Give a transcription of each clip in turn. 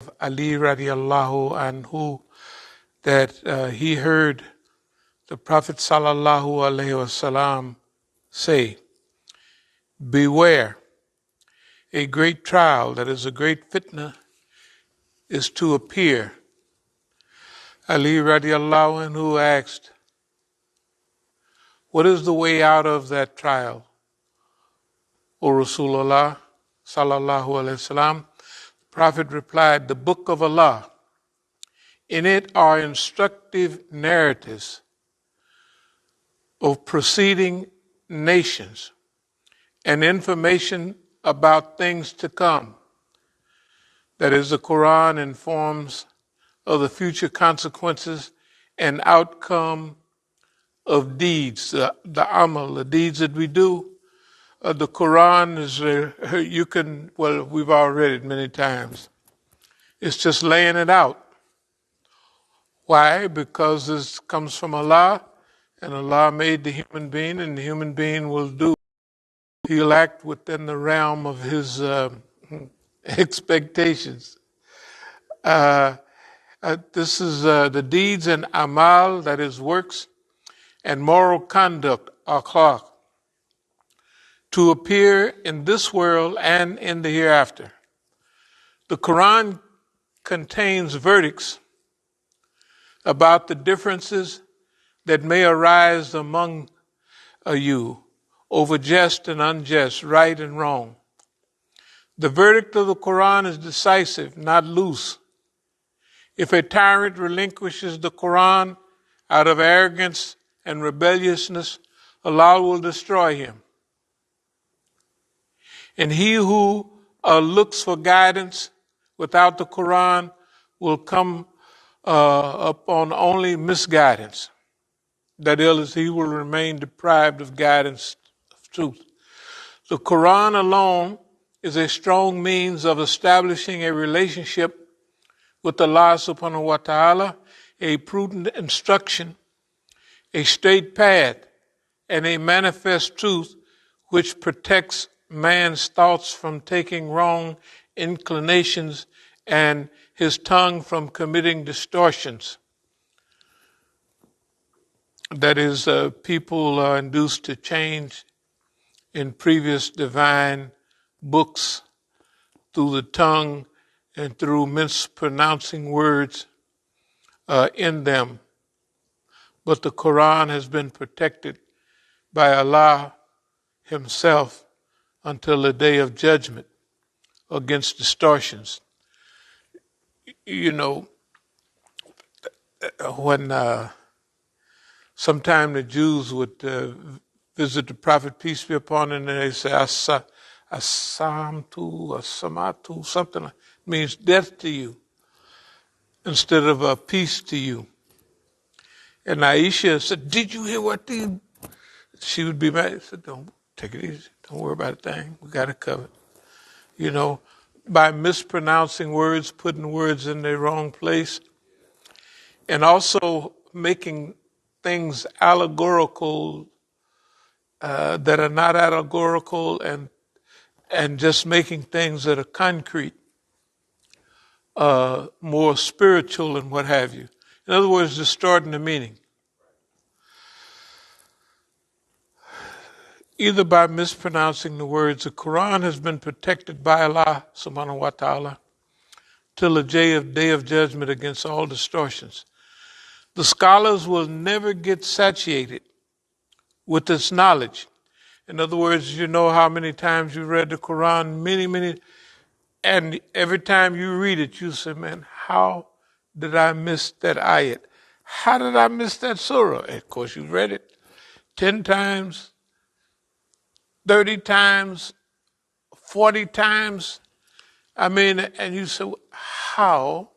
of Ali radiallahu anhu that he heard the Prophet sallallahu alaihi wasallam say, beware, a great trial, that is a great fitna, is to appear. Ali radiallahu anhu asked, what is the way out of that trial, O Rasulullah sallallahu alaihi wasallam? The Prophet replied, the book of Allah. In it are instructive narratives of preceding nations and information about things to come. That is, the Quran informs of the future consequences and outcome of deeds, the amal, the deeds that we do. The Quran is, we've all read it many times. It's just laying it out. Why? Because this comes from Allah, and Allah made the human being, and the human being he'll act within the realm of his expectations. This is the deeds and amal, that is works, and moral conduct, akhlaq, to appear in this world and in the hereafter. The Quran contains verdicts about the differences that may arise among you over just and unjust, right and wrong. The verdict of the Quran is decisive, not loose. If a tyrant relinquishes the Quran out of arrogance and rebelliousness, Allah will destroy him. And he who looks for guidance without the Quran will come upon only misguidance. That is, he will remain deprived of guidance of truth. The Quran alone is a strong means of establishing a relationship with Allah subhanahu wa ta'ala, a prudent instruction, a straight path, and a manifest truth which protects man's thoughts from taking wrong inclinations and his tongue from committing distortions. That is, people are induced to change in previous divine books through the tongue and through mispronouncing words in them. But the Quran has been protected by Allah Himself until the day of judgment against distortions. You know, when sometime the Jews would visit the Prophet, peace be upon him, and they say, Asamatu, something like means death to you instead of peace to you. And Aisha said, did you hear what they... She would be mad. I said, don't, take it easy. Don't worry about a thing. We got it covered. You know, by mispronouncing words, putting words in their wrong place, and also making things allegorical that are not allegorical, and just making things that are concrete, more spiritual and what have you. In other words, distorting the meaning. Either by mispronouncing the words, the Quran has been protected by Allah subhanahu wa ta'ala till the day of judgment against all distortions. The scholars will never get satiated with its knowledge. In other words, you know how many times you read the Quran, many, and every time you read it, you say, man, how did I miss that ayat? How did I miss that surah? And of course, you read it 10 times, 30 times, 40 times. I mean, and you say, how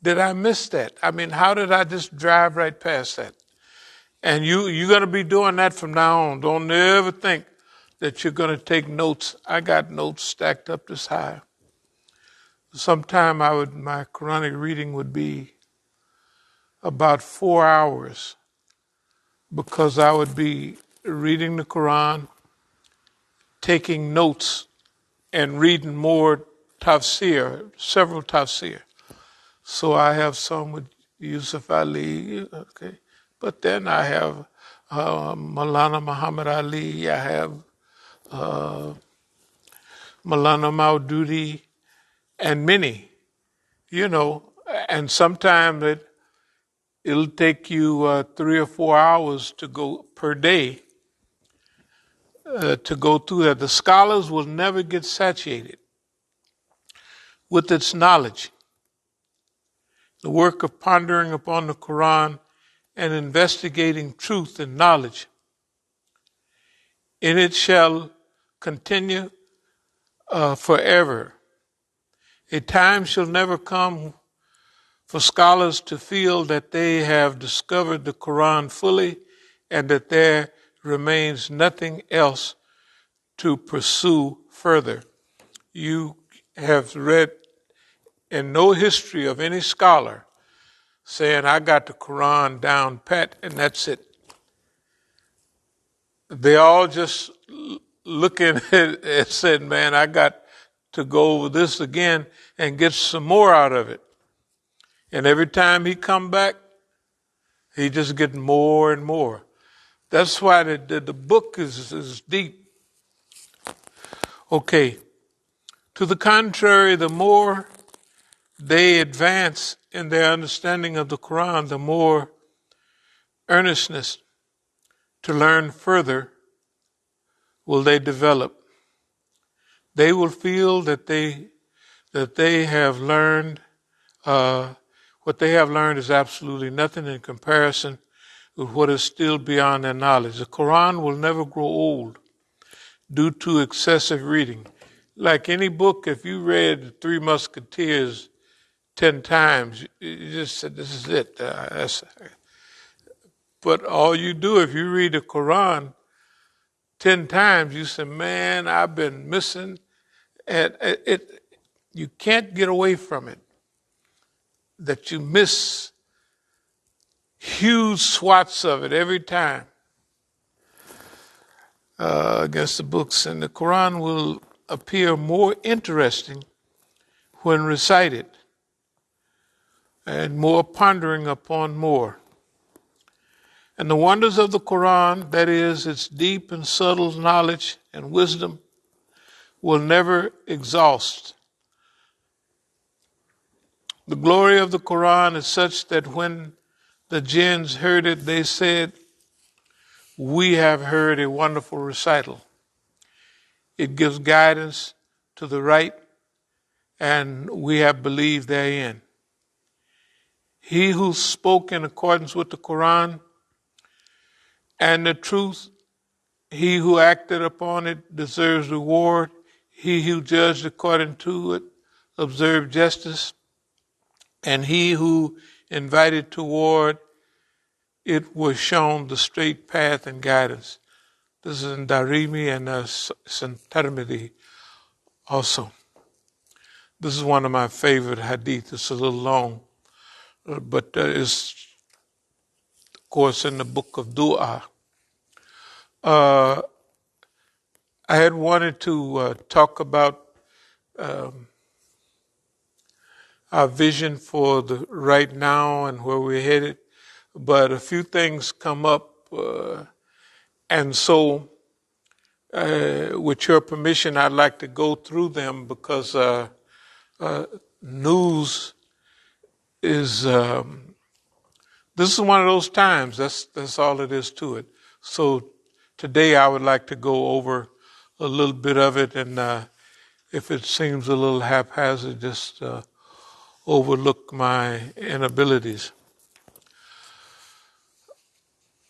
did I miss that? I mean, how did I just drive right past that? And you're going to be doing that from now on. Don't ever think that you're going to take notes. I got notes stacked up this high. Sometime my Quranic reading would be about 4 hours, because I would be reading the Quran, taking notes, and reading more tafsir, several tafsir. So I have some with Yusuf Ali, okay. But then I have Maulana Muhammad Ali, I have Maulana Maududi, and many, and sometimes it'll take you 3 or 4 hours to go per day to go through that. The scholars will never get satiated with its knowledge. The work of pondering upon the Quran and investigating truth and knowledge in it shall continue forever. A time shall never come for scholars to feel that they have discovered the Quran fully and that there remains nothing else to pursue further. You have read in no history of any scholar saying, I got the Quran down pat and that's it. They all just looking at it and said, man, I got to go over this again and get some more out of it. And every time he come back, he just getting more and more. That's why the book is deep. Okay. To the contrary, the more they advance in their understanding of the Quran, the more earnestness to learn further will they develop. They will feel that they have learned what they have learned is absolutely nothing in comparison with what is still beyond their knowledge. The Quran will never grow old due to excessive reading. Like any book, if you read The Three Musketeers 10 times, you just said, this is it. But all you do, if you read the Quran 10 times, you say, man, I've been missing. And you can't get away from it. That you miss huge swaths of it every time against the books. And the Quran will appear more interesting when recited and more pondering upon more. And the wonders of the Quran, that is, its deep and subtle knowledge and wisdom, will never exhaust. The glory of the Quran is such that when the jinns heard it, they said, we have heard a wonderful recital. It gives guidance to the right, and we have believed therein. He who spoke in accordance with the Quran and the truth, he who acted upon it deserves reward. He who judged according to it observed justice. And he who invited toward it was shown the straight path and guidance. This is in Darimi and Tirmidhi also. This is one of my favorite hadith. It's a little long, but it's, of course, in the book of Dua. I had wanted to talk about our vision for the right now and where we're headed, but a few things come up, and so with your permission, I'd like to go through them because news is this is one of those times. That's all it is to it. So today I would like to go over a little bit of it, and if it seems a little haphazard, just overlook my inabilities.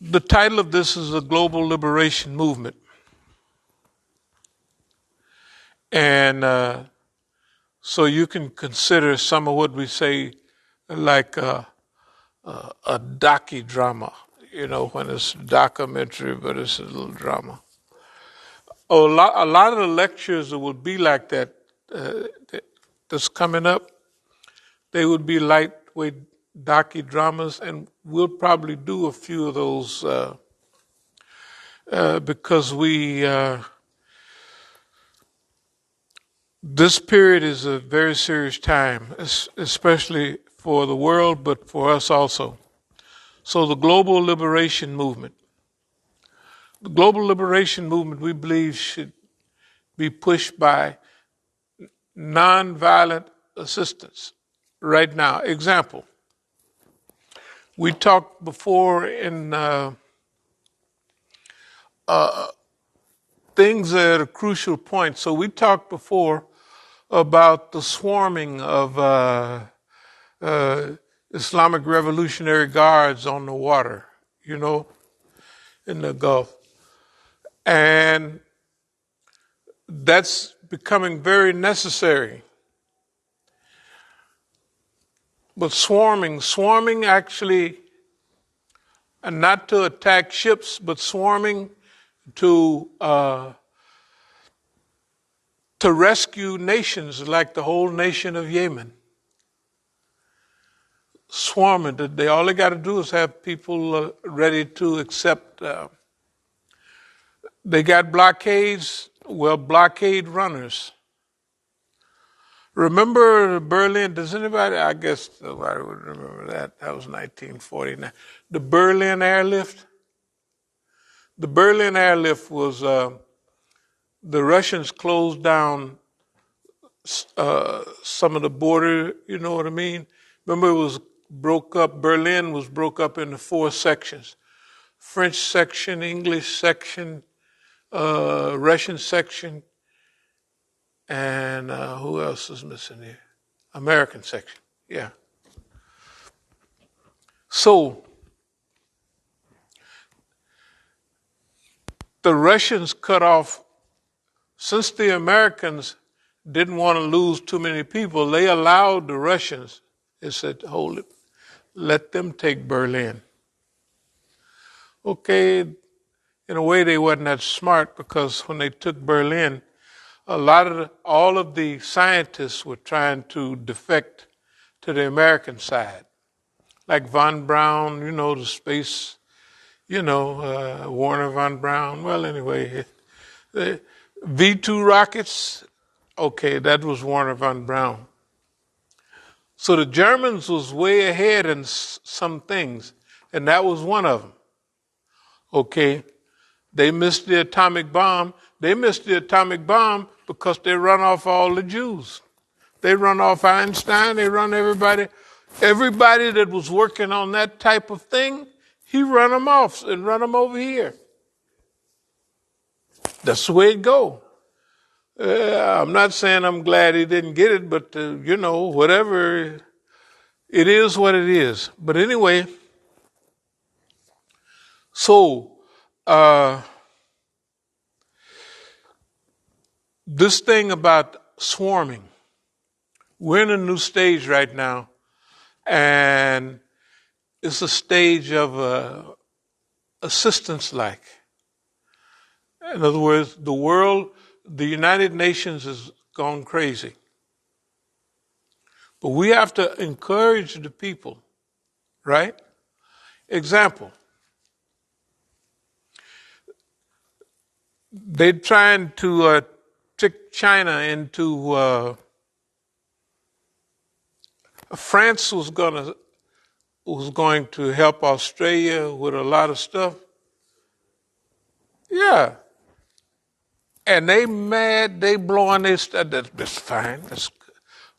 The title of this is the Global Liberation Movement. And so you can consider some of what we say like a docudrama, when it's documentary, but it's a little drama. A lot of the lectures that would be like that that's coming up, they would be lightweight docudramas, and we'll probably do a few of those because we This period is a very serious time, especially for the world, but for us also. So the global liberation movement. The global liberation movement, we believe, should be pushed by nonviolent assistance right now. Example, we talked before in things at a crucial point. So we talked before about the swarming of Islamic Revolutionary Guards on the water, in the Gulf. And that's becoming very necessary. But swarming actually, and not to attack ships, but swarming to rescue nations like the whole nation of Yemen. Swarming, all they got to do is have people ready to accept. They got blockades, blockade runners. Remember Berlin? Does anybody? I guess nobody would remember that. That was 1949. The Berlin Airlift. The Berlin Airlift was the Russians closed down some of the border. You know what I mean? Remember, it was broke up. Berlin was broke up into 4 sections: French section, English section, Russian section, and who else is missing here? American section. Yeah. So the Russians cut off, since the Americans didn't want to lose too many people, they allowed the Russians, they said, hold it, let them take Berlin. Okay, in a way they wasn't that smart, because when they took Berlin, all of the scientists were trying to defect to the American side. Like von Braun, the space, Warner von Braun. Well, anyway, the V2 rockets, okay, that was Warner von Braun. So the Germans was way ahead in some things, and that was one of them. Okay, they missed the atomic bomb. They missed the atomic bomb because they run off all the Jews. They run off Einstein. They run everybody. Everybody that was working on that type of thing, he run them off and run them over here. That's the way it go. I'm not saying I'm glad he didn't get it, but, whatever. It is what it is. But anyway, so this thing about swarming, we're in a new stage right now, and it's a stage of assistance-like. In other words, the United Nations has gone crazy. But we have to encourage the people, right? Example, they're trying to trick China into France was going to help Australia with a lot of stuff. Yeah. And they mad, they blowing their stuff. That's fine.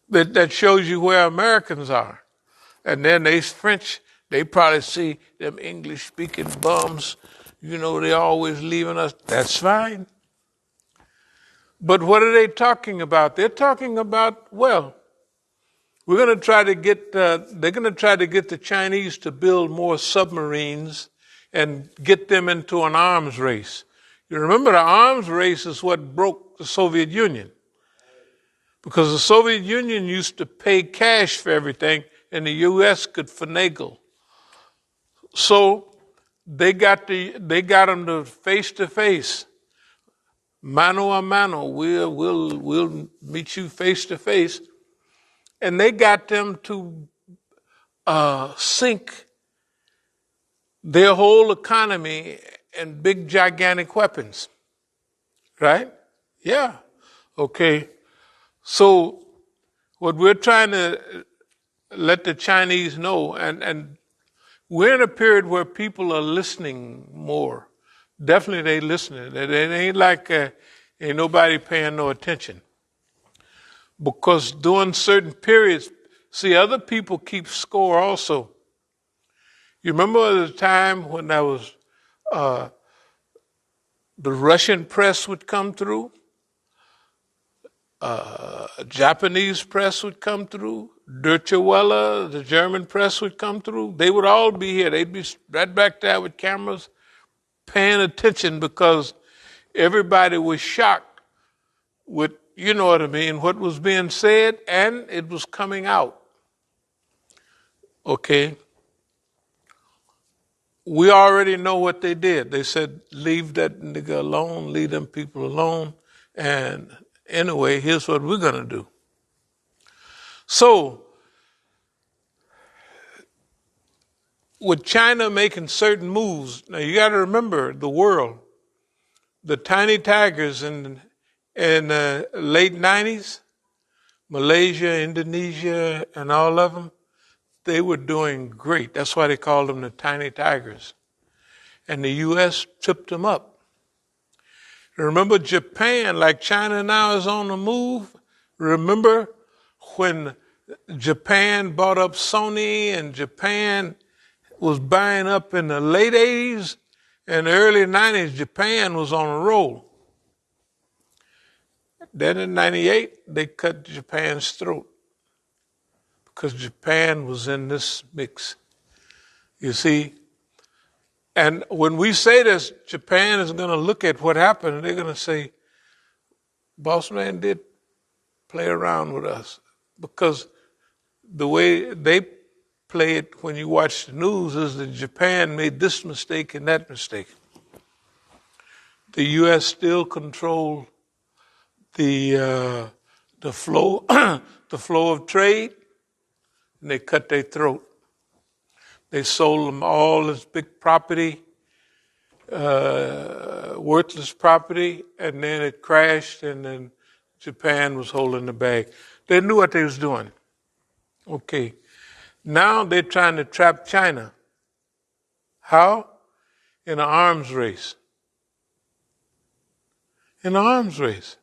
That shows you where Americans are. And then they French, they probably see them English-speaking bums, they always leaving us. That's fine. But what are they talking about? They're talking about, we're going to try to get, they're going to try to get the Chinese to build more submarines and get them into an arms race. You remember the arms race is what broke the Soviet Union. Because the Soviet Union used to pay cash for everything, and the U.S. could finagle. So they got them to face, mano a mano. We'll meet you face to face, and they got them to sink their whole economy in big gigantic weapons, right? Yeah, okay. So what we're trying to let the Chinese know, and we're in a period where people are listening more. Definitely they listening. It ain't like ain't nobody paying no attention. Because during certain periods, see, other people keep score also. You remember the time when there was the Russian press would come through, Japanese press would come through, Deutsche Welle, the German press would come through. They would all be here. They'd be right back there with cameras paying attention because everybody was shocked with, you know what I mean, what was being said, and it was coming out. Okay? We already know what they did. They said, leave that nigga alone, leave them people alone. And anyway, here's what we're going to do. So, with China making certain moves, now you got to remember the world, the tiny tigers in the late 90s, Malaysia, Indonesia, and all of them, they were doing great. That's why they called them the tiny tigers. And the U.S. tripped them up. Remember Japan, like China now is on the move. Remember when Japan bought up Sony and Japan was buying up in the late 80s and the early 90s, Japan was on a roll. Then in 98, they cut Japan's throat because Japan was in this mix. You see? And when we say this, Japan is going to look at what happened and they're going to say, Boss Man did play around with us. Because the way they play it when you watch the news is that Japan made this mistake and that mistake. The U.S. still controlled the flow the flow of trade, and they cut their throat. They sold them all this big property, worthless property, and then it crashed, and then Japan was holding the bag. They knew what they was doing. Okay. Now they're trying to trap China. How? In an arms race. In an arms race.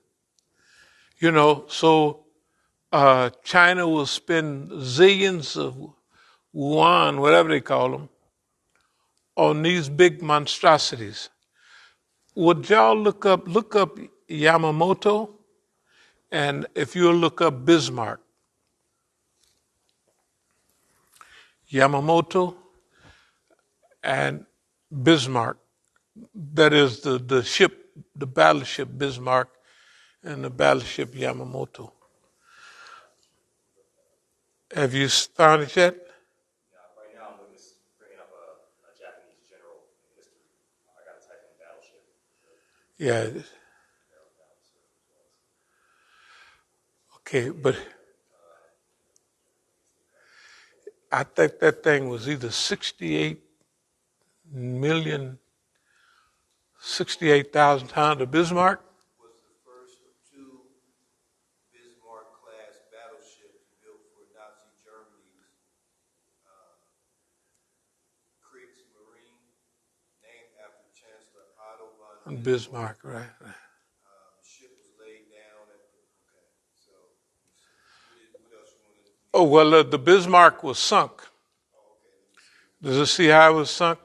You know, so China will spend zillions of yuan, whatever they call them, on these big monstrosities. Would y'all look up Yamamoto, and if you'll look up Bismarck. Yamamoto and Bismarck. That is the ship, the battleship Bismarck and the battleship Yamamoto. Have you found it yet? Right now, I'm just bringing up a Japanese general in history. I got to type in battleship. Yeah. Okay, but I think that thing was either 68,000 tons of Bismarck. Was the first of two Bismarck-class battleships built for Nazi Germany's Kriegsmarine, named after Chancellor Otto von Bismarck, right. The ship was laid down at the, okay, so what else you want to? Oh, well, the Bismarck was sunk. Oh, okay, let me see. Does it see how it was sunk?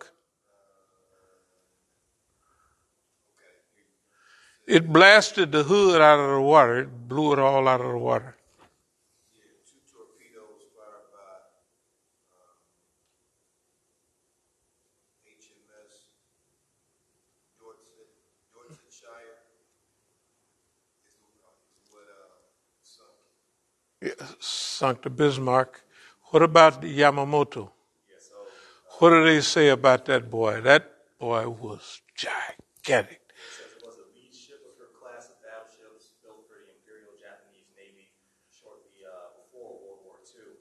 Okay. It blasted the hood out of the water. It blew it all out of the water. Yeah, two torpedoes fired by HMS Dorsetshire is what sunk. Yeah, sunk the Bismarck. What about the Yamamoto? Yeah, so What do they say about that boy? That boy was gigantic. it says it was a lead ship of her class of battleships built for the Imperial Japanese Navy shortly before World War II.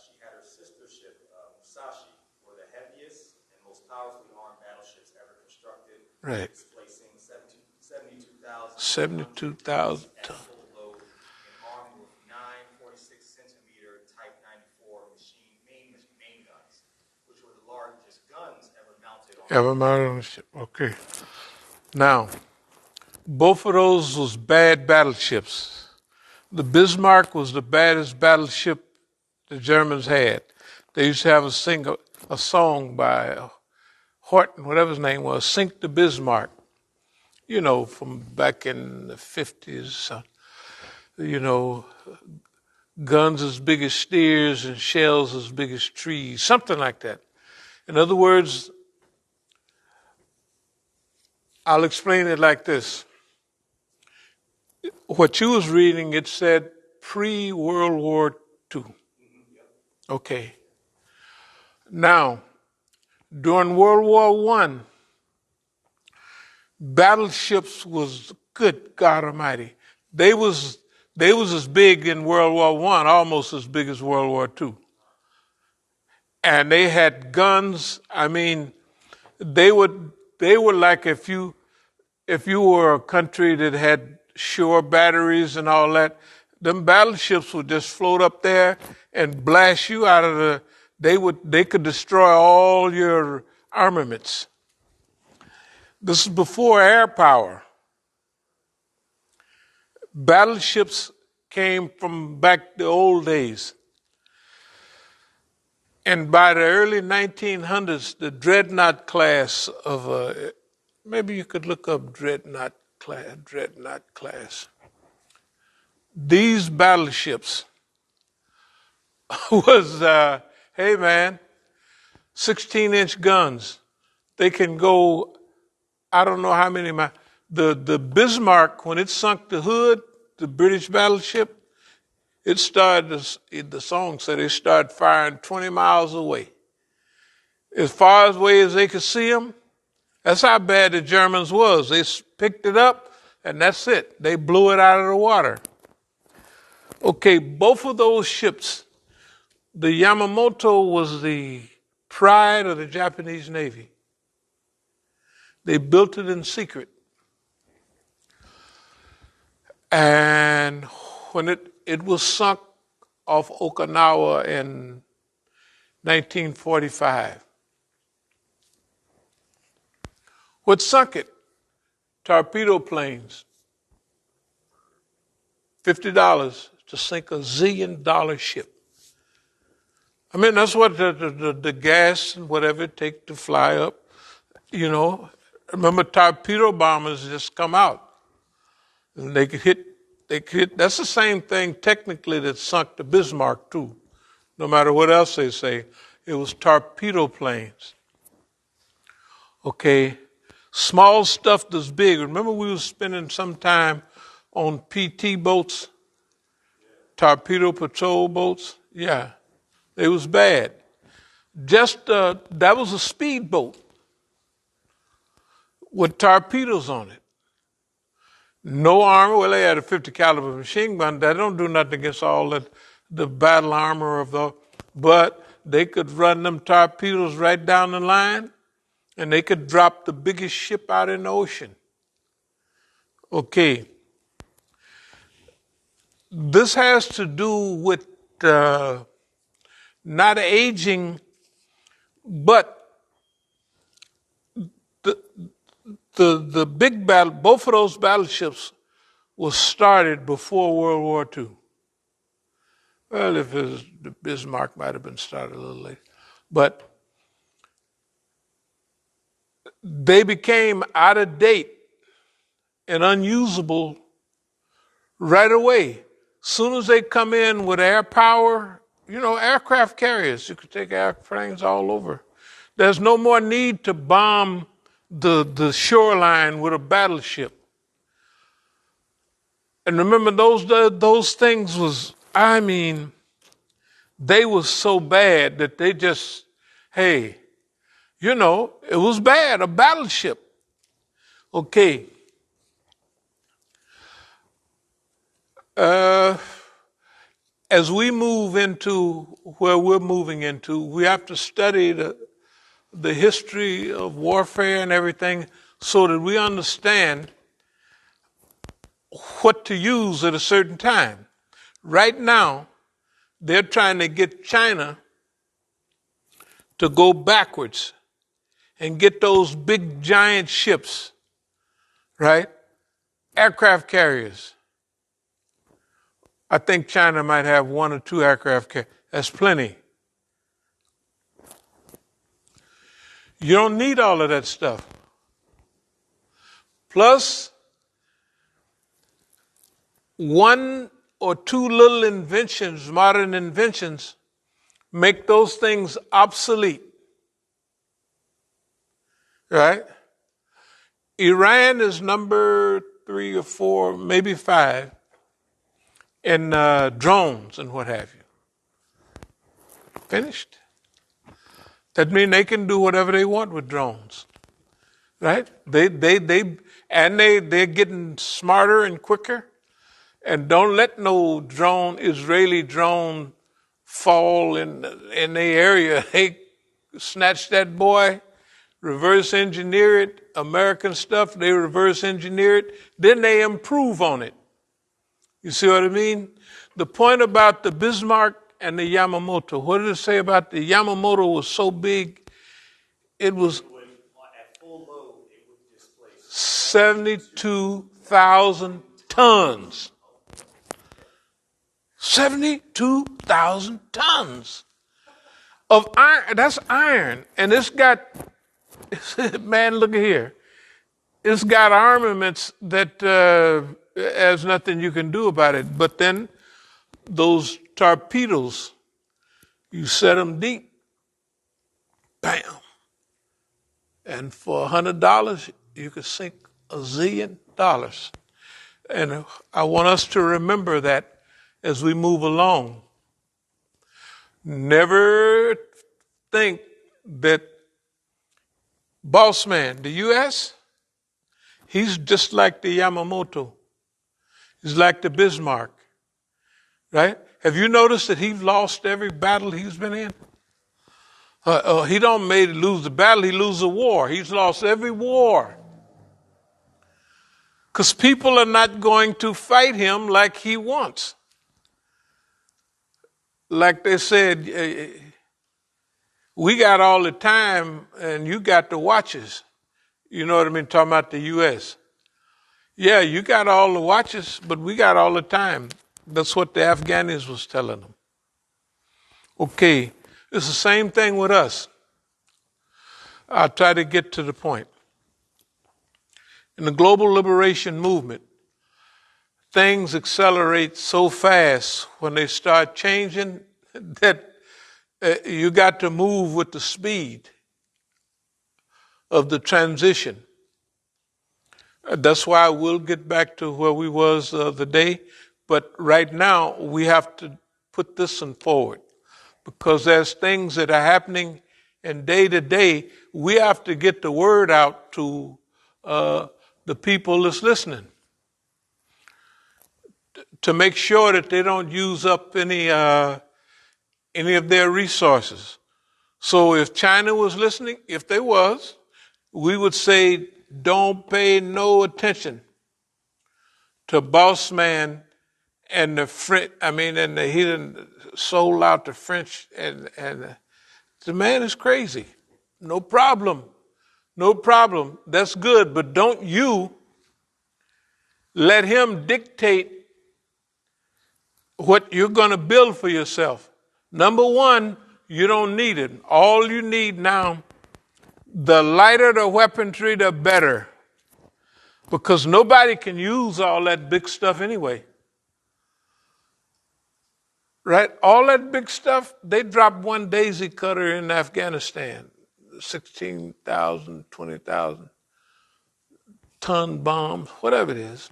She had her sister ship, Musashi, were the heaviest and most powerfully armed battleships ever constructed, Right. displacing 72,000 72,000 at tons. full load and armed Yamamoto on the ship. Okay. Now, both of those was bad battleships. The Bismarck was the baddest battleship the Germans had. They used to have a song by Horton, whatever his name was, Sink the Bismarck. You know, from back in the 50s, you know, guns as big as steers and shells as big as trees, something like that. In other words, I'll explain it like this. What you was reading, it said pre-World War II. Okay. Now, during World War One, battleships was, good God Almighty, they was as big in World War One, almost as big as World War II. And they had guns. I mean, they were like if you were a country that had shore batteries and all that, them battleships would just float up there and blast you out of the. They could destroy all your armaments. This is before air power. Battleships came from back the old days. And by the early 1900s, the dreadnought class of maybe you could look up dreadnought class. These battleships was, hey man, 16-inch guns. They can go, I don't know how many miles. The Bismarck, when it sunk the Hood, the British battleship, it started, the song said it started firing 20 miles away. As far away as they could see them, that's how bad the Germans was. They picked it up, and that's it. They blew it out of the water. Okay, both of those ships, the Yamamoto was the pride of the Japanese Navy. They built it in secret. And when it was sunk off Okinawa in 1945. What sunk it? Torpedo planes. $50 to sink $1 zillion ship. I mean, that's what the gas and whatever it takes to fly up. You know, remember torpedo bombers just come out. And they could hit, that's the same thing technically that sunk the Bismarck too. No matter what else they say, it was torpedo planes. Okay, small stuff that's big. Remember we were spending some time on PT boats, torpedo patrol boats? Yeah, it was bad. Just, that was a speedboat with torpedoes on it. No armor. Well, they had a 50 caliber machine gun. That don't do nothing against all the battle armor of the, but they could run them torpedoes right down the line, and they could drop the biggest ship out in the ocean. Okay. This has to do with not aging, but the big battle, both of those battleships was started before World War II. Well, if it was, the Bismarck might have been started a little late. But they became out of date and unusable right away. Soon as they come in with air power, you know, aircraft carriers, you could take airplanes all over. There's no more need to bomb the shoreline with a battleship. And remember, those things was, I mean, they was so bad that they just, hey, you know, it was bad, a battleship. Okay. As we move into where we're moving into, we have to study the history of warfare and everything so that we understand what to use at a certain time. Right now, they're trying to get China to go backwards and get those big giant ships, right? Aircraft carriers. I think China might have 1 or 2 aircraft carriers. That's plenty. You don't need all of that stuff. Plus, 1 or 2 little inventions, modern inventions, make those things obsolete. Right? Iran is number 3 or 4, maybe 5, in drones and what have you. Finished. That means they can do whatever they want with drones. Right? They're getting smarter and quicker. And don't let no Israeli drone fall in the area. They snatch that boy, reverse engineer it, American stuff, they reverse engineer it, then they improve on it. You see what I mean? The point about the Bismarck and the Yamamoto, what did it say about the Yamamoto was so big, it was At full load, it would displace 72,000 tons. 72,000 tons of iron. That's iron. And it's got, man, look at here. It's got armaments that there's nothing you can do about it. But then those torpedoes, you set them deep, bam. And for $100, you could sink $1 zillion. And I want us to remember that as we move along. Never think that boss man, the U.S., he's just like the Yamamoto. He's like the Bismarck, right? Have you noticed that he's lost every battle he's been in? He don't lose the battle, he loses the war. He's lost every war. Because people are not going to fight him like he wants. Like they said, we got all the time and you got the watches. You know what I mean? Talking about the U.S. Yeah, you got all the watches, but we got all the time. That's what the Afghanis was telling them. Okay, it's the same thing with us. I'll try to get to the point. In the global liberation movement, things accelerate so fast when they start changing that you got to move with the speed of the transition. That's why we'll get back to where we was the other day. But right now, we have to put this one forward because there's things that are happening, and day to day, we have to get the word out to the people that's listening to make sure that they don't use up any of their resources. So if China was listening, if they was, we would say, don't pay no attention to boss man and the French. He done sold out the French, and the man is crazy. No problem. That's good, but don't you let him dictate what you're going to build for yourself. Number one, you don't need it. All you need now, the lighter the weaponry, the better. Because nobody can use all that big stuff anyway. Right? All that big stuff, they dropped one daisy cutter in Afghanistan. 16,000, 20,000 ton bombs, whatever it is.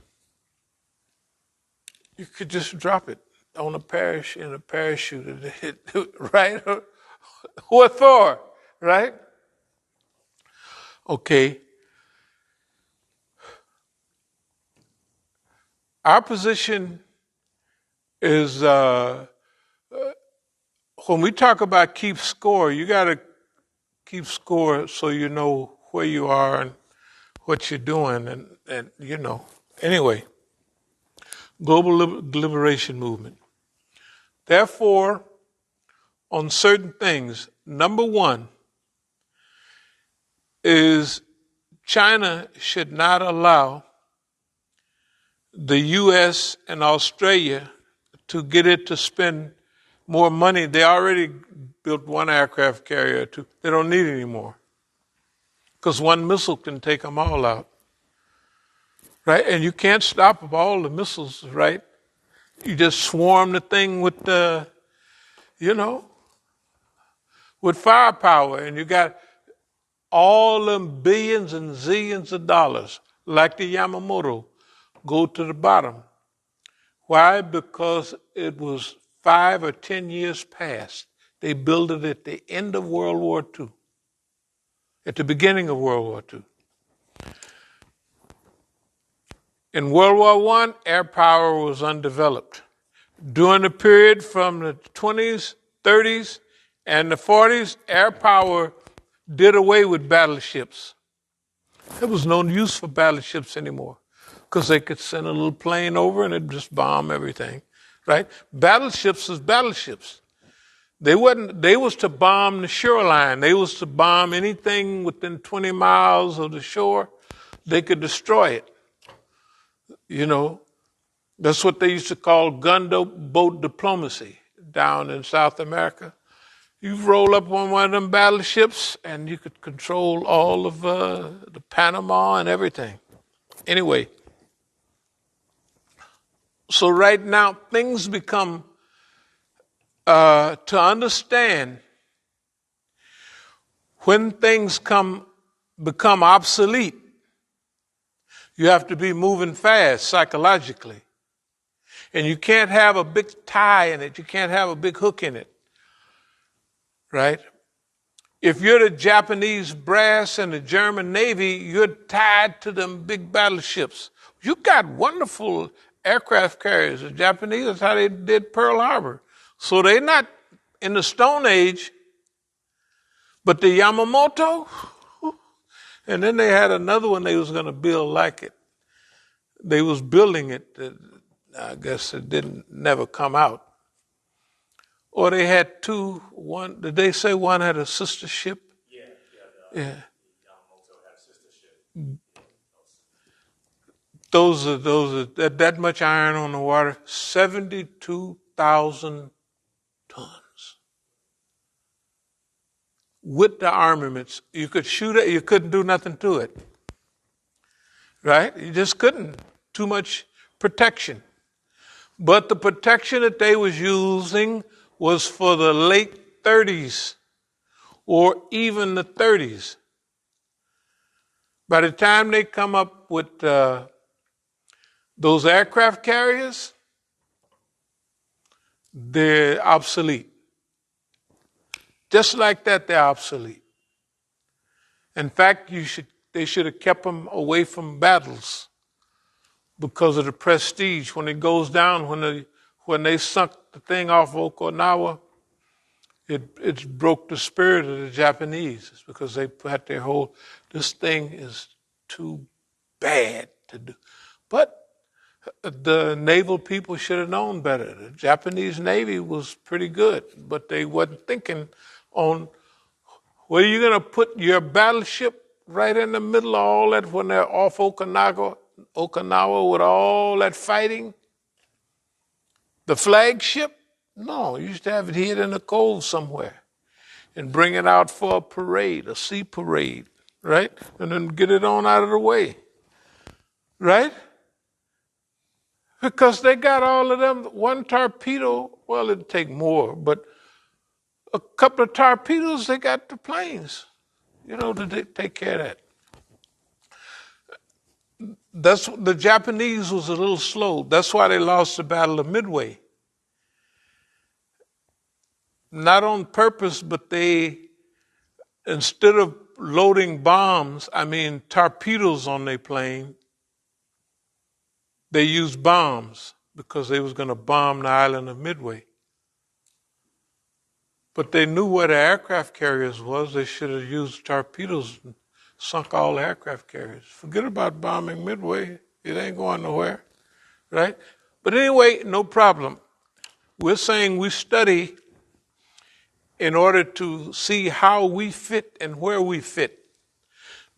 You could just drop it on a parachute, and hit, right? What for, right? Okay. Our position is when we talk about keep score, you got to keep score so you know where you are and what you're doing, and you know. Anyway, global liberation movement. Therefore, on certain things, number one, is China should not allow the U.S. and Australia to get it to spend more money. They already built one aircraft carrier or two. They don't need any more because one missile can take them all out, right? And you can't stop all the missiles, right? You just swarm the thing with with firepower, and you got all them billions and zillions of dollars, like the Yamamoto, go to the bottom. Why? Because it was 5 or 10 years past. They built it at the end of World War II, at the beginning of World War II. In World War I, air power was undeveloped. During the period from the 20s, 30s, and the 40s, air power did away with battleships. There was no use for battleships anymore because they could send a little plane over and it'd just bomb everything, right? Battleships is battleships. They was to bomb the shoreline. They was to bomb anything within 20 miles of the shore. They could destroy it. That's what they used to call gunboat diplomacy down in South America. You roll up on one of them battleships and you could control all of the Panama and everything. Anyway, so right now things become, to understand when things become obsolete, you have to be moving fast psychologically. And you can't have a big tie in it. You can't have a big hook in it. Right? If you're the Japanese brass and the German Navy, you're tied to them big battleships. You got wonderful aircraft carriers. The Japanese, that's how they did Pearl Harbor. So they're not in the Stone Age, but the Yamamoto, and then they had another one they was going to build like it. They was building it. I guess it didn't never come out. Or they had two. One, did they say one had a sister ship? Yeah. Yamamoto had a sister ship. Those are that much iron on the water. 72,000 tons. With the armaments, you could shoot it. You couldn't do nothing to it. Right? You just couldn't. Too much protection. But the protection that they was using was for the late 30s or even the 30s. By the time they come up with those aircraft carriers, they're obsolete. Just like that, they're obsolete. In fact, they should have kept them away from battles because of the prestige. When it goes down, when they sunk the thing off Okinawa, it broke the spirit of the Japanese. It's because they had their whole, this thing is too bad to do. But the naval people should have known better. The Japanese Navy was pretty good, but they wasn't thinking on where you're going to put your battleship right in the middle of all that when they're off Okinawa with all that fighting. The flagship? No, you used to have it hid in a cove somewhere and bring it out for a parade, a sea parade, right? And then get it on out of the way, right? Because they got all of them, one torpedo, well, it'd take more, but a couple of torpedoes, they got the planes, to take care of that. The Japanese was a little slow. That's why they lost the Battle of Midway. Not on purpose, but instead of loading torpedoes on their plane, they used bombs because they was going to bomb the island of Midway. But they knew where the aircraft carriers was. They should have used torpedoes and sunk all the aircraft carriers. Forget about bombing Midway. It ain't going nowhere, right? But anyway, no problem. We're saying we study in order to see how we fit and where we fit.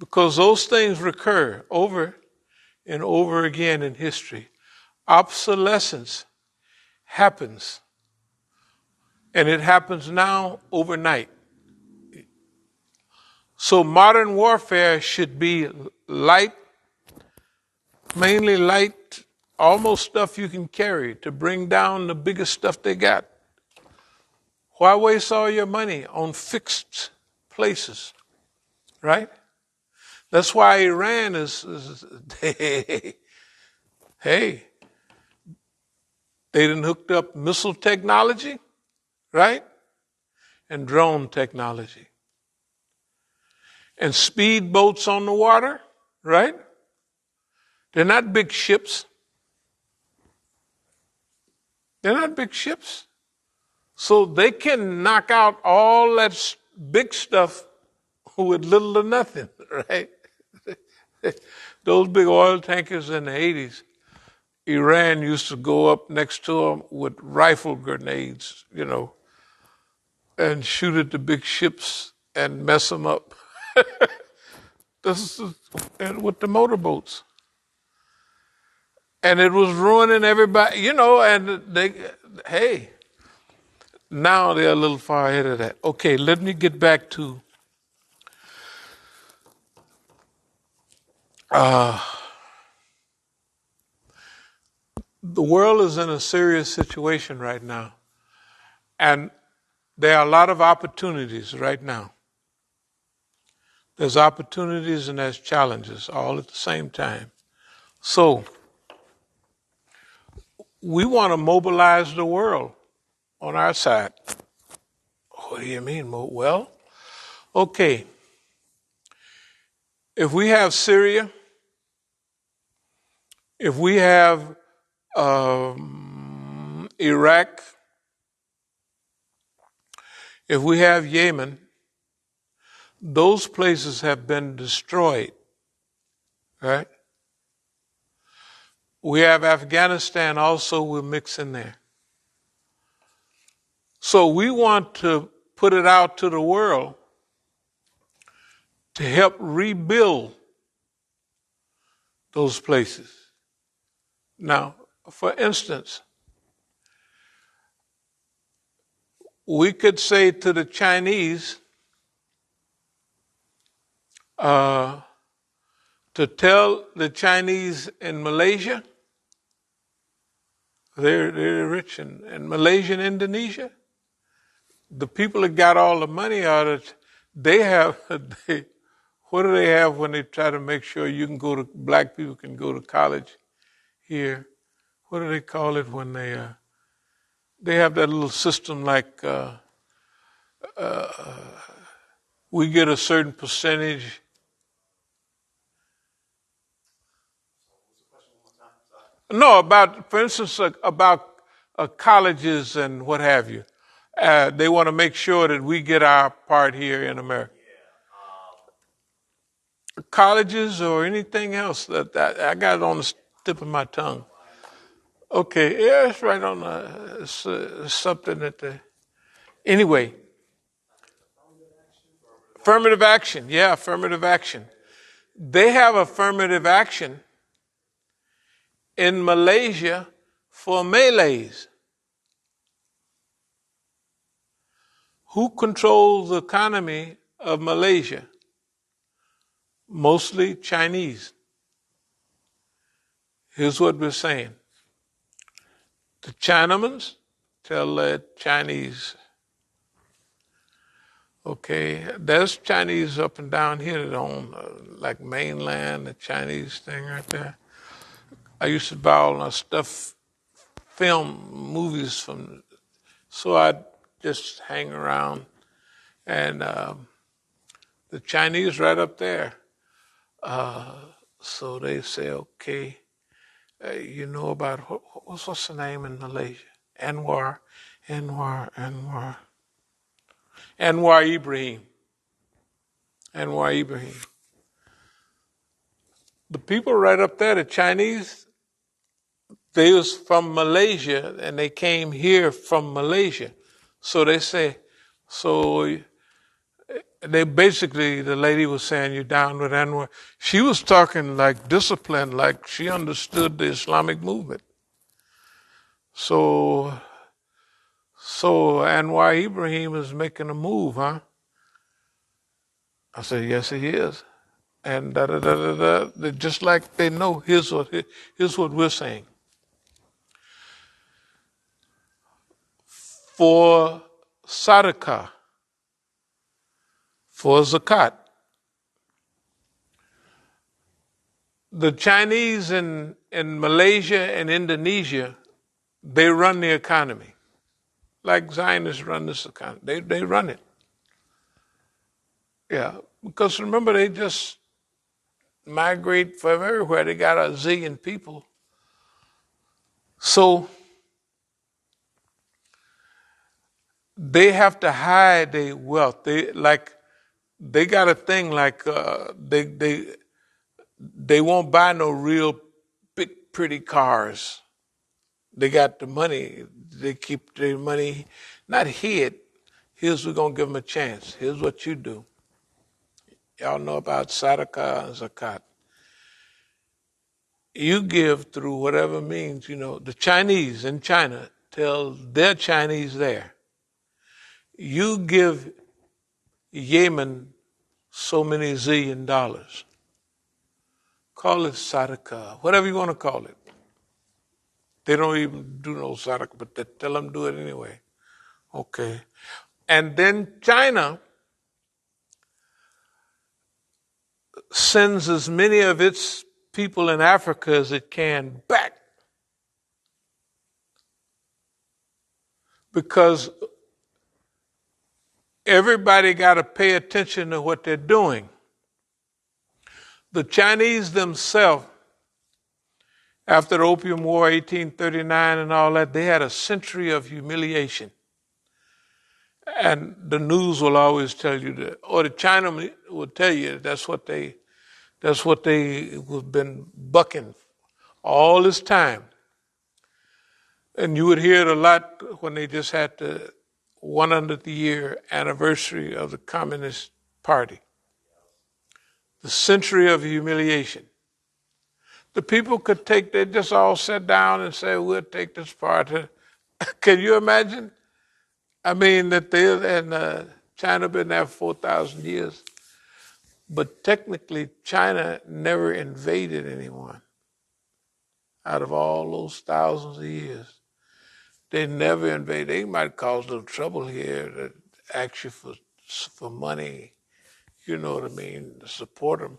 because those things recur over and over again in history. Obsolescence happens, and it happens now overnight. So modern warfare should be light, mainly light, almost stuff you can carry to bring down the biggest stuff they got. Why waste all your money on fixed places, right? That's why Iran is hey, they done hooked up missile technology, right? And drone technology. And speedboats on the water, right? They're not big ships. They're not big ships. So they can knock out all that big stuff with little or nothing, right? Those big oil tankers in the 80s, Iran used to go up next to them with rifle grenades, and shoot at the big ships and mess them up. This is with the motorboats. And it was ruining everybody, and now they're a little far ahead of that. Okay, let me get back to the world is in a serious situation right now. And there are a lot of opportunities right now. There's opportunities and there's challenges all at the same time. So we want to mobilize the world on our side. What do you mean? Well, okay. If we have Syria, if we have Iraq, if we have Yemen, those places have been destroyed, right? We have Afghanistan also, we'll mix in there. So we want to put it out to the world to help rebuild those places. Now, for instance, we could say to the Chinese to tell the Chinese in Malaysia, they're rich, in Malaysia and Indonesia, the people that got all the money out of it, what do they have when they try to make sure black people can go to college here? What do they call it when they have that little system like we get a certain percentage. No, for instance, about colleges and what have you. They want to make sure that we get our part here in America. Colleges or anything else that I got it on the tip of my tongue. Okay, yeah, it's right on something that anyway. Affirmative action, yeah, affirmative action. They have affirmative action in Malaysia for Malays. Who controls the economy of Malaysia? Mostly Chinese. Here's what we're saying. The Chinamans tell the Chinese, okay, there's Chinese up and down here that own like mainland, the Chinese thing right there. I used to buy all my stuff, film movies so I'd just hang around. And the Chinese right up there. So they say, okay, you know about, what's the name in Malaysia? Anwar Ibrahim. The people right up there, the Chinese, they was from Malaysia and they came here from Malaysia. So they say, so they basically, the lady was saying, you down with Anwar. She was talking like discipline, like she understood the Islamic movement. So Anwar Ibrahim is making a move, huh? I said, yes, he is. And just like they know, here's what we're saying. For sadaqah, for zakat, the Chinese in Malaysia and Indonesia, they run the economy. Like Zionists run this economy. They run it. Yeah, because remember, they just migrate from everywhere. They got a zillion people. So they have to hide their wealth. They got a thing like they won't buy no real big pretty cars. They got the money. They keep their money not hid. Here's we're gonna give them a chance. Here's what you do. Y'all know about sadaqah and zakat. You give through whatever means, the Chinese in China tell their Chinese there, you give Yemen so many zillion dollars. Call it sadaqah, whatever you want to call it. They don't even do no sadaqah, but they tell them do it anyway. Okay. And then China sends as many of its people in Africa as it can back. Because everybody got to pay attention to what they're doing. The Chinese themselves, after the Opium War, 1839 and all that, they had a century of humiliation. And the news will always tell you that, or the Chinaman will tell you that's what they have been bucking all this time. And you would hear it a lot when they just had the 100th year anniversary of the Communist Party. The century of humiliation. The people they just all sat down and said, we'll take this part. Can you imagine? I mean, that China been there for 4,000 years. But technically, China never invaded anyone out of all those thousands of years. They never invaded. They might cause a little trouble here to ask you for money, you know what I mean, to support them,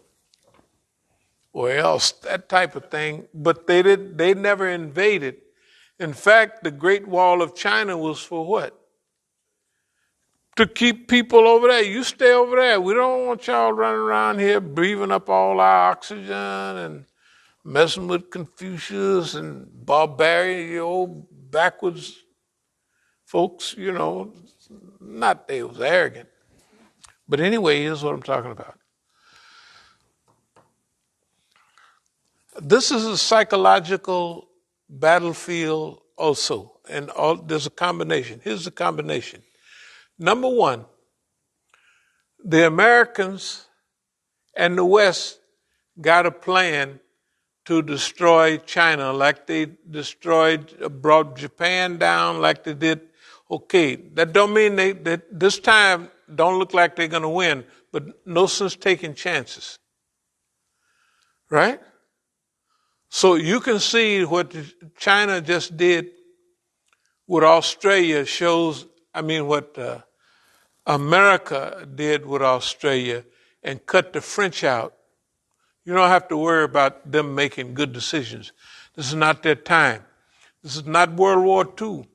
or else, that type of thing. But they never invaded. In fact, the Great Wall of China was for what? To keep people over there. You stay over there. We don't want y'all running around here breathing up all our oxygen and messing with Confucius and barbarian, you old backwards folks, not they was arrogant. But anyway, here's what I'm talking about. This is a psychological battlefield also, and there's a combination. Here's the combination. Number one, the Americans and the West got a plan to destroy China like they brought Japan down like they did. Okay, that don't mean that this time don't look like they're going to win, but no sense taking chances. Right? So you can see what China just did with Australia what America did with Australia and cut the French out. You don't have to worry about them making good decisions. This is not their time. This is not World War II.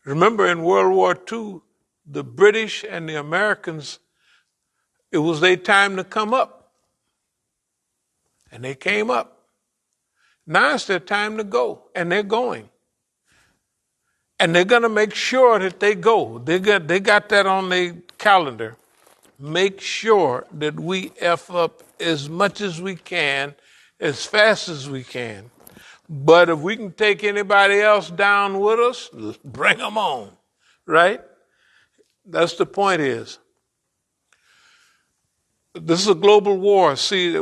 Remember, in World War II, the British and the Americans, it was their time to come up. And they came up. Now it's their time to go, and they're going. And they're going to make sure that they go. They got that on their calendar. Make sure that we F up as much as we can, as fast as we can. But if we can take anybody else down with us, bring them on, right? That's the point is. This is a global war. See,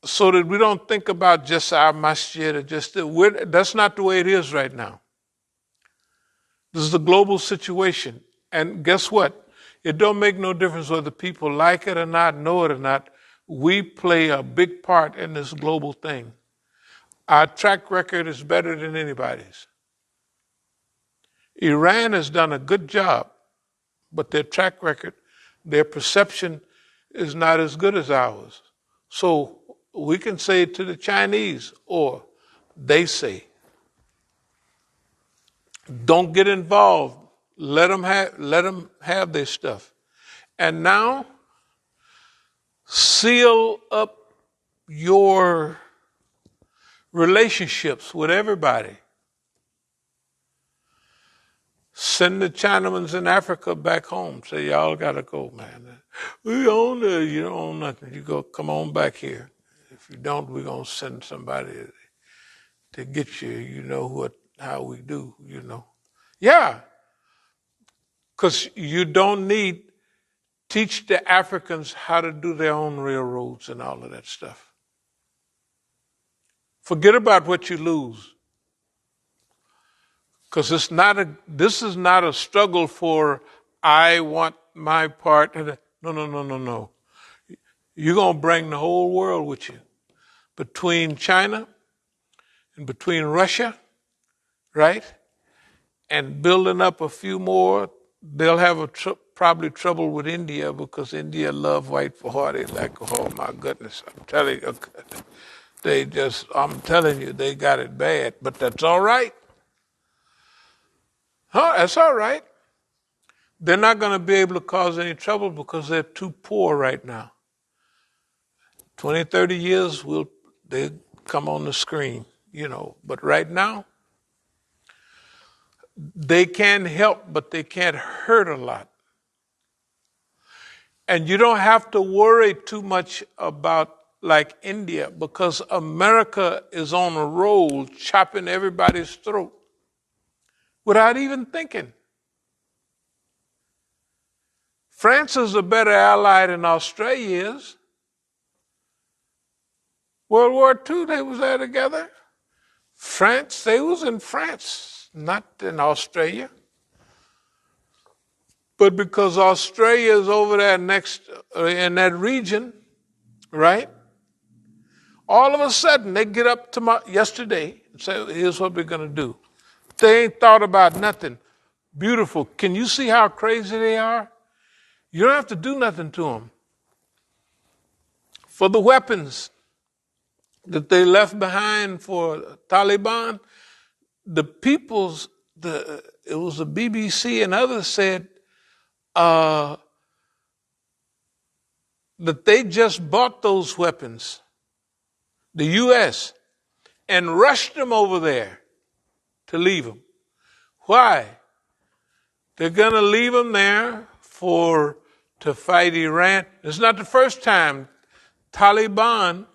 so that we don't think about just our masjid or just that's not the way it is right now. This is a global situation. And guess what? It don't make no difference whether people like it or not, know it or not. We play a big part in this global thing. Our track record is better than anybody's. Iran has done a good job, but their track record, their perception is not as good as ours. So we can say to the Chinese, or they say, don't get involved. Let them have their stuff. And now, seal up your relationships with everybody. Send the Chinamans in Africa back home. Say, y'all got to go, man. We own it. You don't own nothing. You go, come on back here. If you don't, we're going to send somebody to get you. You know how we do, you know. Yeah. Because you don't teach the Africans how to do their own railroads and all of that stuff. Forget about what you lose. Because this is not a struggle for, I want my part. No. You're going to bring the whole world with you. Between China and between Russia, right? And building up a few more, they'll have probably trouble with India because India love white boy. They like, oh my goodness, I'm telling you, I'm telling you, they got it bad. But that's all right. That's all right. They're not going to be able to cause any trouble because they're too poor right now. 20, 30 years, they come on the screen, you know. But right now, they can help, but they can't hurt a lot. And you don't have to worry too much about like India because America is on a roll chopping everybody's throat without even thinking. France is a better ally than Australia is. World War II, they was there together. France, they was in France, not in Australia. But because Australia is over there next in that region, right? All of a sudden, they get up yesterday and say, here's what we're going to do. They ain't thought about nothing. Beautiful. Can you see how crazy they are? You don't have to do nothing to them. For the weapons that they left behind for Taliban, it was the BBC and others said that they just bought those weapons, the U.S., and rushed them over there to leave them. Why? They're going to leave them there to fight Iran. It's not the first time Taliban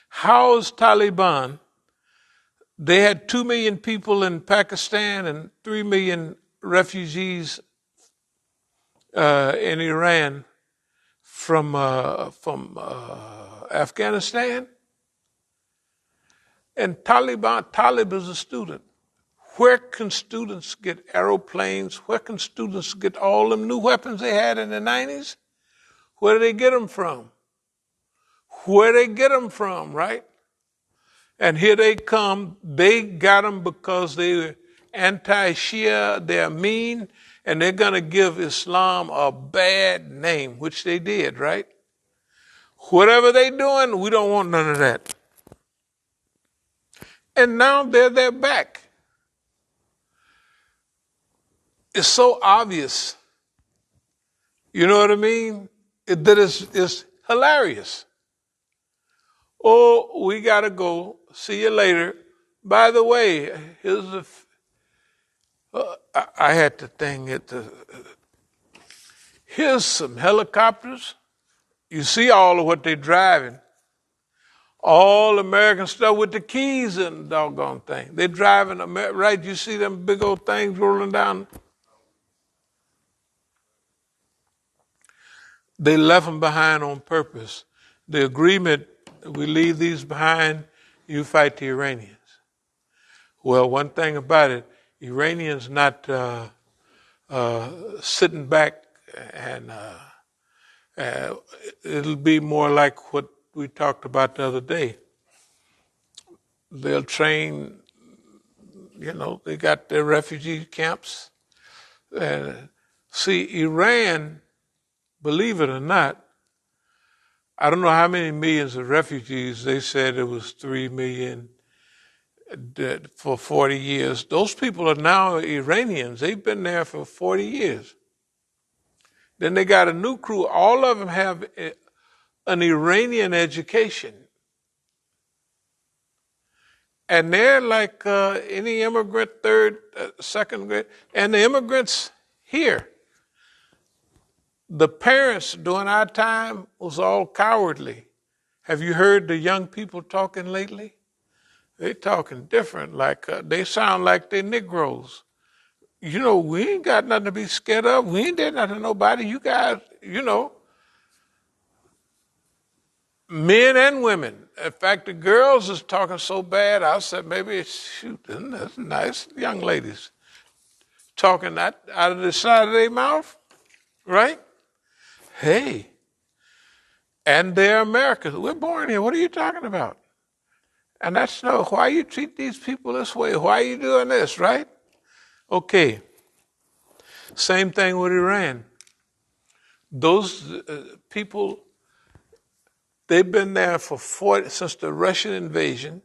housed Taliban. They had 2 million people in Pakistan and 3 million refugees in Iran from Afghanistan. And Talib is a student. Where can students get aeroplanes? Where can students get all them new weapons they had in the 90s? Where do they get them from? Where they get them from, right? And here they come. They got them because they were anti-Shia, they're mean, and they're going to give Islam a bad name, which they did, right? Whatever they doing, we don't want none of that. And now they're back. It's so obvious. You know what I mean? It's hilarious. Oh, we got to go. See you later. By the way, I had to think here's some helicopters. You see all of what they're driving. All American stuff with the keys and the doggone thing. They're driving, right? You see them big old things rolling down. They left them behind on purpose. The agreement, we leave these behind, you fight the Iranians. Well, one thing about it, Iranians not sitting back and it'll be more like what we talked about the other day. They'll train, they got their refugee camps. See, Iran, believe it or not, I don't know how many millions of refugees. They said it was 3 million for 40 years. Those people are now Iranians. They've been there for 40 years. Then they got a new crew. All of them have an Iranian education. And they're like any immigrant, third, second grade. And the immigrants here, the parents during our time was all cowardly. Have you heard the young people talking lately? They talking different, like they sound like they're Negroes. We ain't got nothing to be scared of. We ain't did nothing to nobody. You guys, men and women. In fact, the girls is talking so bad, I said, maybe, shoot, that's nice young ladies. Talking out of the side of their mouth, right? Hey, and they're Americans. We're born here. What are you talking about? And that's no, why you treat these people this way? Why are you doing this, right? Okay. Same thing with Iran. Those people, they've been there since the Russian invasion.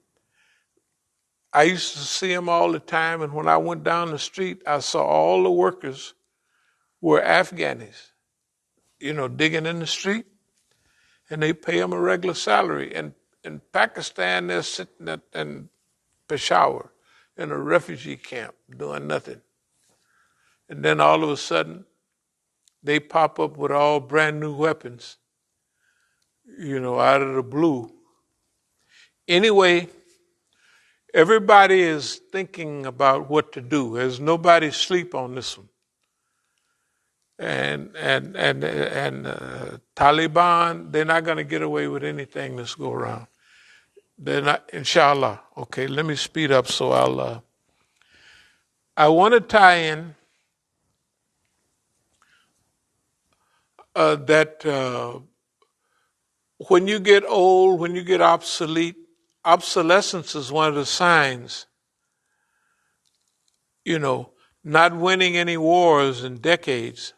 I used to see them all the time, and when I went down the street, I saw all the workers were Afghanis, digging in the street, and they pay them a regular salary. And in Pakistan, they're sitting in Peshawar in a refugee camp doing nothing. And then all of a sudden, they pop up with all brand new weapons, out of the blue. Anyway, everybody is thinking about what to do. There's nobody sleep on this one. And Taliban, they're not going to get away with anything this go around. They're not, inshallah. Okay, let me speed up so I want to tie in that when you get old, when you get obsolete, obsolescence is one of the signs. Not winning any wars in decades.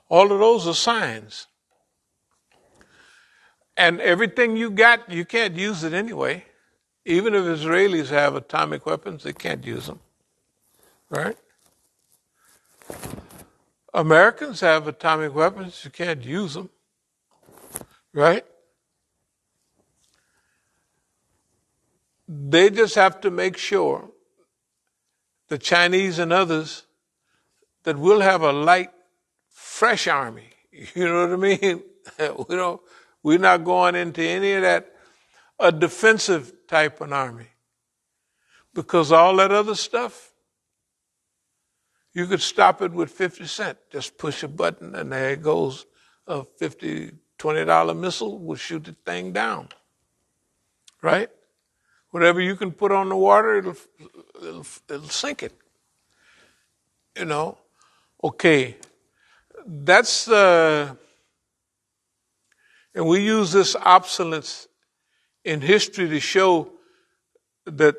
All of those are signs. And everything you got, you can't use it anyway. Even if Israelis have atomic weapons, they can't use them. Right? Americans have atomic weapons, you can't use them. Right? They just have to make sure, the Chinese and others, that we'll have a light, fresh army. You know what I mean? We're not going into any of that, a defensive type of army. Because all that other stuff, you could stop it with 50 cents. Just push a button and there it goes. A $50, $20 missile will shoot the thing down. Right? Whatever you can put on the water, it'll sink it. Okay. That's and we use this obsolescence in history to show that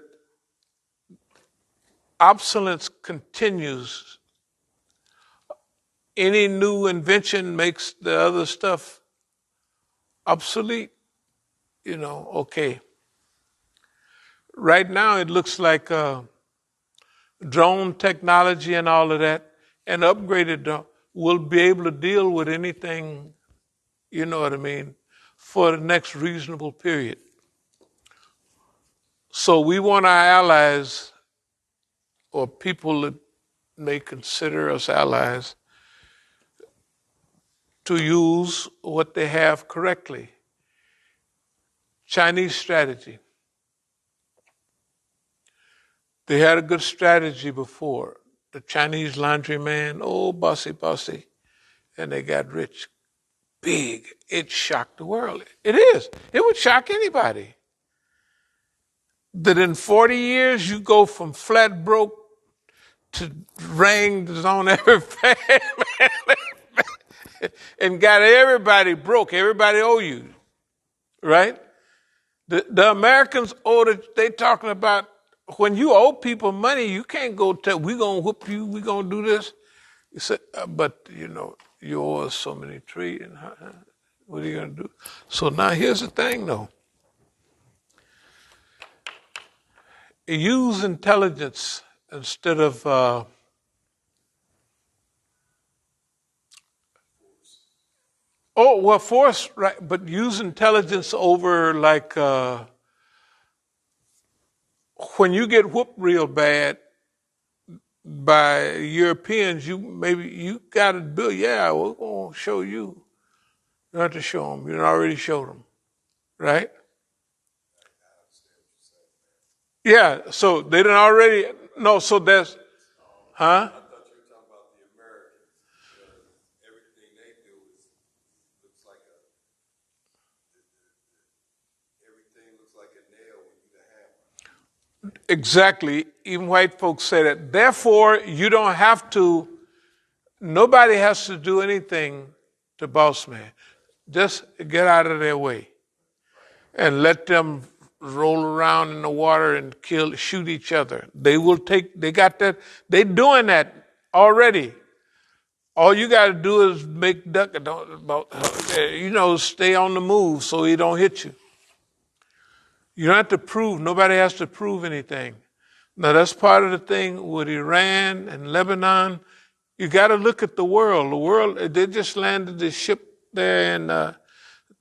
obsolescence continues. Any new invention makes the other stuff obsolete. Okay. Right now it looks like drone technology and all of that, and upgraded will be able to deal with anything, for the next reasonable period. So we want our allies, or people that may consider us allies, to use what they have correctly. Chinese strategy. They had a good strategy before. The Chinese laundryman, bossy, and they got rich big. It shocked the world. It is. It would shock anybody. That in 40 years you go from flat broke to rains on every family and got everybody broke. Everybody owe you, right? The Americans owe it. They talking about when you owe people money, you can't go tell we gonna whoop you. We gonna do this. You say, but you owe us so many trillion. What are you gonna do? So now here's the thing, though. Use intelligence instead of force, right? But use intelligence over like when you get whooped real bad by Europeans, you got to do. Yeah, we're gonna show you. You don't have to show them. You already showed them, right? Yeah. So they didn't already. No. So that's, huh? I thought you were talking about the Americans. Everything they do looks like everything looks like a nail when you the hammer. Exactly. Even white folks say that. Therefore, you don't have to. Nobody has to do anything to boss man. Just get out of their way and let them roll around in the water and shoot each other. They got that. They're doing that already. All you got to do is make duck, stay on the move so he don't hit you. You don't have to prove. Nobody has to prove anything. Now that's part of the thing with Iran and Lebanon. You got to look at the world. The world, they just landed this ship there and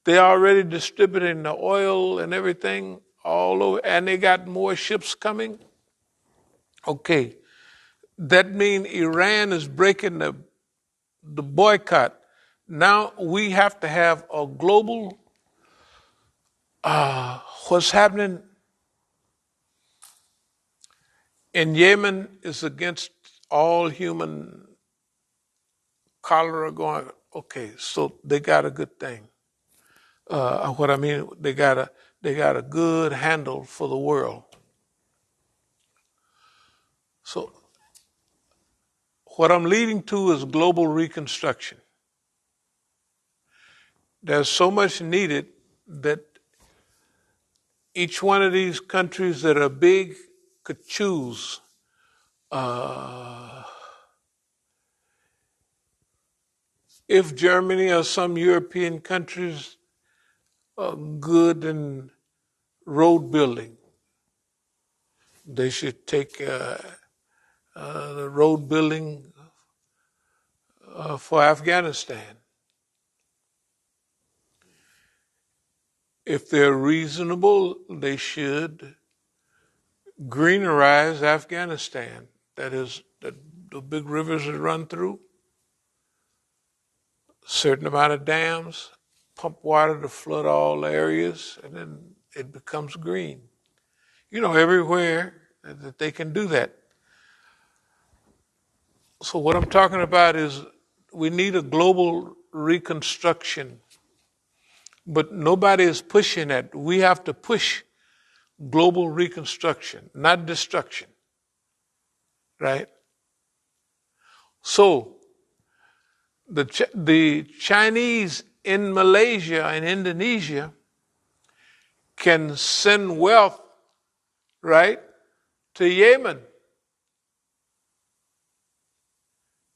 they're already distributing the oil and everything all over, and they got more ships coming. Okay, that means Iran is breaking the boycott. Now we have to have a global, what's happening in Yemen is against all human cholera going. Okay, so they got a good thing. What I mean, they got a good handle for the world. So what I'm leading to is global reconstruction. There's so much needed that each one of these countries that are big could choose. If Germany or some European countries are good in road building, they should take the road building for Afghanistan. If they're reasonable, they should greenerize Afghanistan. That is, the big rivers that run through, certain amount of dams, pump water to flood all areas, and then it becomes green. Everywhere that they can do that. So what I'm talking about is we need a global reconstruction, but nobody is pushing that. We have to push global reconstruction, not destruction, right? So the Chinese in Malaysia and Indonesia can send wealth, right, to Yemen.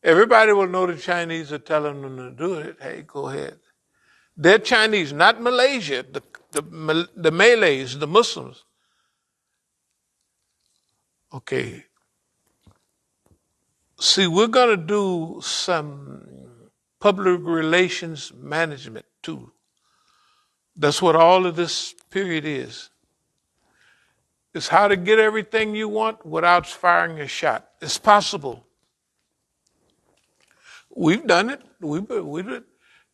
Everybody will know the Chinese are telling them to do it. Hey, go ahead. They're Chinese, not Malaysia, the Malays, the Muslims. Okay. See, we're going to do some public relations management too. That's what all of this period is. It's how to get everything you want without firing a shot. It's possible. We've done it.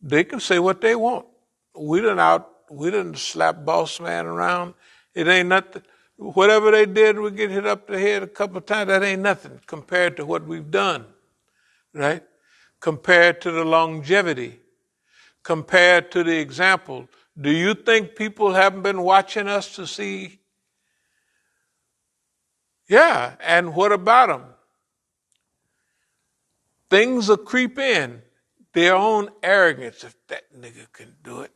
They can say what they want. We didn't slap boss man around. It ain't nothing. Whatever they did, we get hit up the head a couple of times. That ain't nothing compared to what we've done, right? Compared to the longevity. compared to the example. Do you think people haven't been watching us to see? Yeah, and what about them? Things will creep in. Their own arrogance. If that nigga can do it,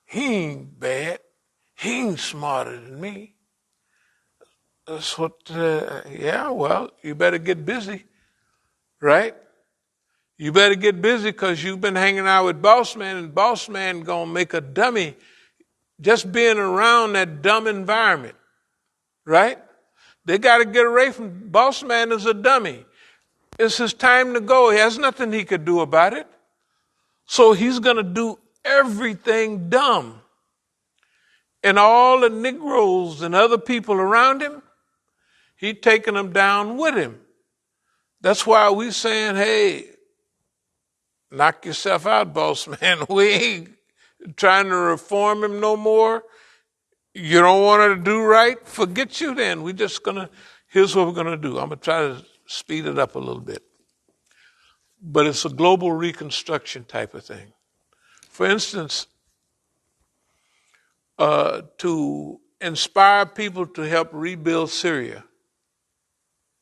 he ain't bad. He ain't smarter than me. That's what, yeah, well, you better get busy, right? You better get busy because you've been hanging out with boss man, and boss man gonna make a dummy just being around that dumb environment, right? They got to get away from boss man is a dummy. It's his time to go. He has nothing he could do about it. So he's going to do everything dumb. And all the Negroes and other people around him, he taking them down with him. That's why we saying, hey, knock yourself out, boss man. We ain't trying to reform him no more. You don't want to do right? Forget you then. We just here's what we're going to do. I'm going to try to speed it up a little bit. But it's a global reconstruction type of thing. For instance, to inspire people to help rebuild Syria.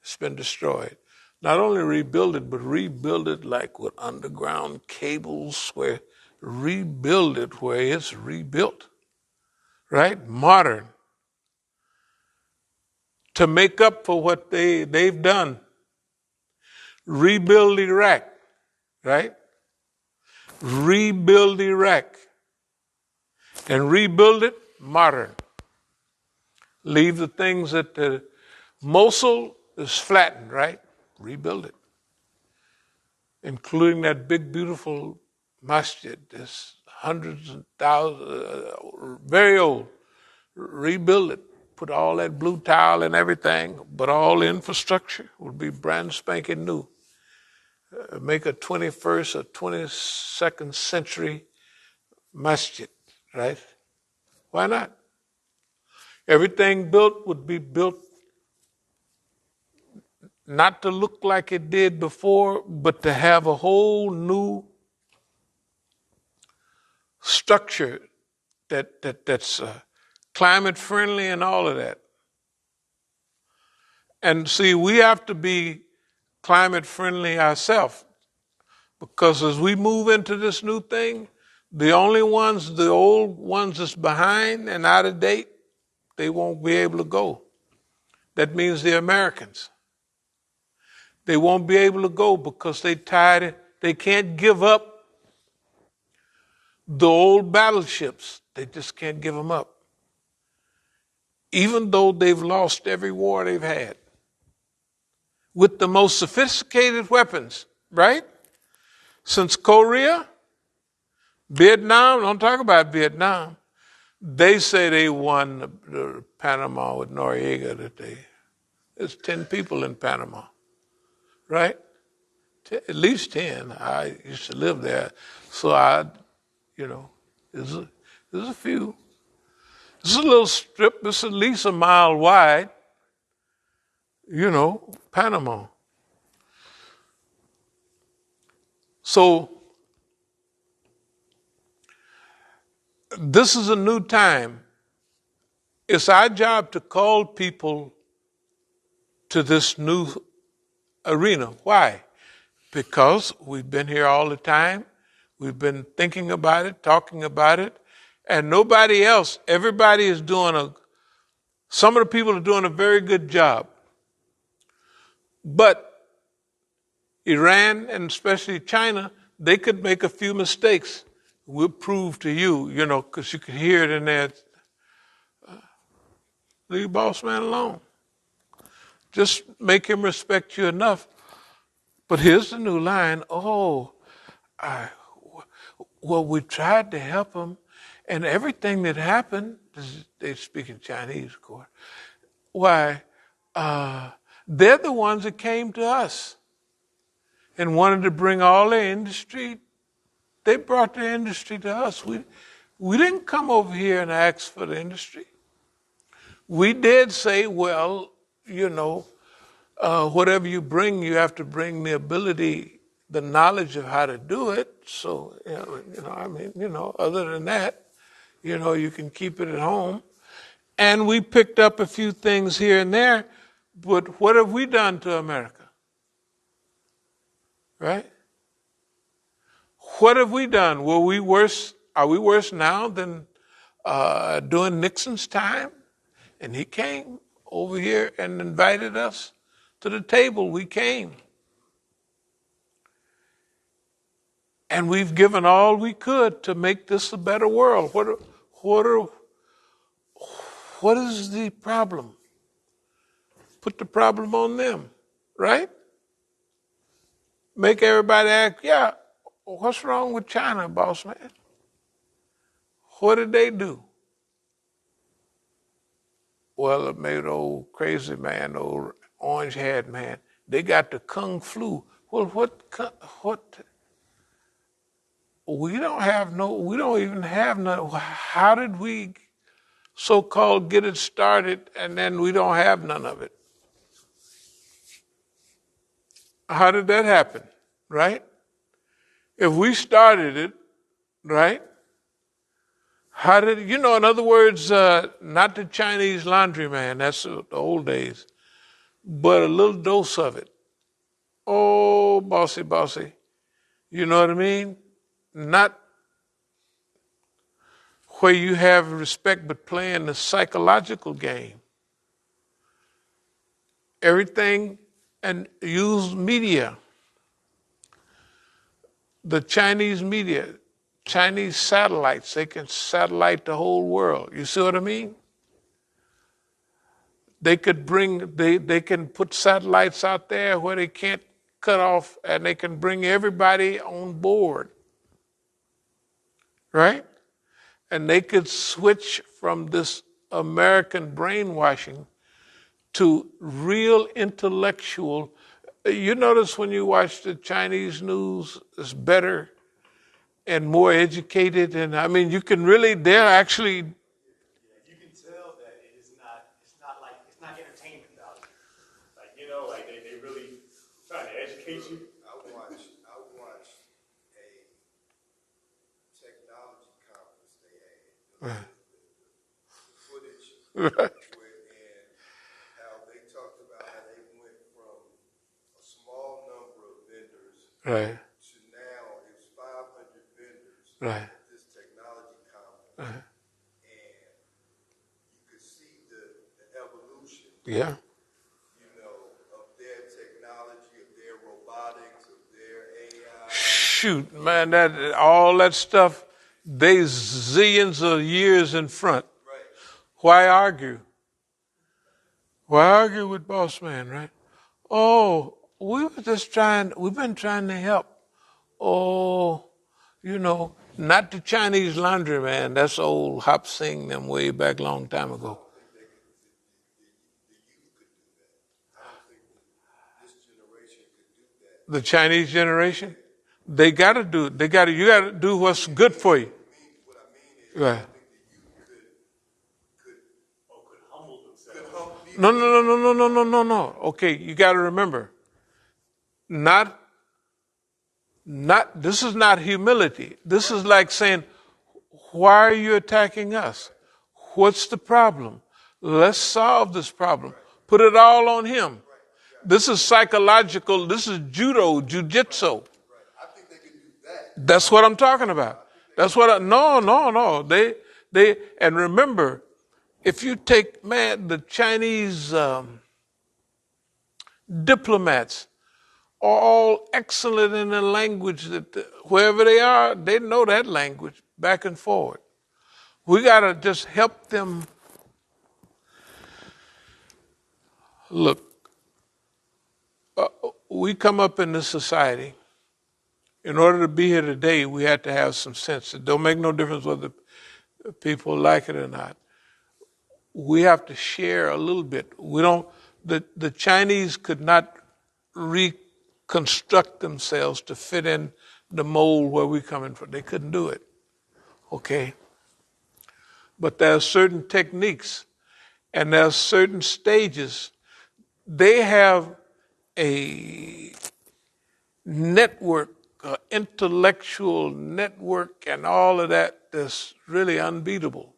It's been destroyed. Not only rebuild it, but rebuild it like with underground cables, rebuild it where it's rebuilt, right? Modern. To make up for what they've done. Rebuild Iraq, right? Rebuild Iraq. And rebuild it modern. Leave the things that Mosul is flattened, right? Rebuild it. Including that big, beautiful masjid. There's hundreds and thousands, very old. Rebuild it. Put all that blue tile and everything, but all the infrastructure would be brand spanking new. Make a 21st or 22nd century masjid, right? Why not? Everything built would be built not to look like it did before, but to have a whole new structure that's climate friendly and all of that. And see, we have to be climate friendly ourselves, because as we move into this new thing, the old ones that's behind and out of date, they won't be able to go. That means the Americans. They won't be able to go because they tired. They can't give up the old battleships. They just can't give them up. Even though they've lost every war they've had. With the most sophisticated weapons, right? Since Korea, Vietnam, don't talk about Vietnam. They say they won the Panama with Noriega, there's 10 people in Panama, right? At least 10. I used to live there. So there's a few. It's a little strip, it's at least a mile wide, Panama. So this is a new time. It's our job to call people to this new arena. Why? Because we've been here all the time. We've been thinking about it, talking about it, and nobody else, everybody is some of the people are doing a very good job. But Iran, and especially China, they could make a few mistakes. We'll prove to you, because you can hear it in there. Leave boss man alone. Just make him respect you enough. But here's the new line. We tried to help him, and everything that happened, they speak in Chinese, of course. Why, they're the ones that came to us and wanted to bring all their industry. They brought their industry to us. We didn't come over here and ask for the industry. We did say, well, whatever you bring, you have to bring the ability the knowledge of how to do it. So, other than that, you can keep it at home. And we picked up a few things here and there, but what have we done to America? Right? What have we done? Are we worse now than during Nixon's time? And he came over here and invited us to the table. We came. And we've given all we could to make this a better world. What is the problem? Put the problem on them, right? Make everybody ask, yeah, what's wrong with China, boss man? What did they do? Well, it made old crazy man, old orange-haired man. They got the kung flu. Well, what? We don't even have no. How did we so-called get it started and then we don't have none of it? How did that happen, right? If we started it, right? How did, in other words, not the Chinese laundryman, that's the old days, but a little dose of it. Oh, bossy, bossy. You know what I mean? Not where you have respect, but playing the psychological game. Everything, and use media. The Chinese media, Chinese satellites, they can satellite the whole world. You see what I mean? They can put satellites out there where they can't cut off, and they can bring everybody on board. Right? And they could switch from this American brainwashing to real intellectual. You notice when you watch the Chinese news, it's better and more educated. And I mean, they're actually. You can tell that it's not entertainment value. They really trying to educate you. I watched a technology conference they had. The footage and how they talked about how they went from a small number of vendors Right. to now it's 500 vendors Right. at this technology conference. And you could see the evolution. Yeah. Of their technology, of their robotics, of their AI. Shoot, man, all that stuff, they zillions of years in front. Right. Why argue? Why argue with boss man, right? Oh, we've been trying to help. Oh, not the Chinese laundryman. That's old Hop Sing them way back long time ago. The youth could do that. I don't think this generation could do that. The Chinese generation, they got to do it. You got to do what's good for you. What I mean is, Right. I don't think the youth could Humble themselves. No. Okay, you got to remember, not. This is not humility. This is like saying, why are you attacking us? What's the problem? Let's solve this problem. Put it all on him. This is psychological. This is jujitsu. I think they could do that. That's what I'm talking about. No. They, and remember, if you take, the Chinese diplomats are all excellent in the language that wherever they are, they know that language back and forward. We got to just help them. Look, we come up in this society. In order to be here today, we had to have some sense. It don't make no difference whether people like it or not. We have to share a little bit. The Chinese could not reconstruct themselves to fit in the mold where we're coming from. They couldn't do it. Okay? But there are certain techniques and there are certain stages. They have a network, intellectual network, and all of that that's really unbeatable.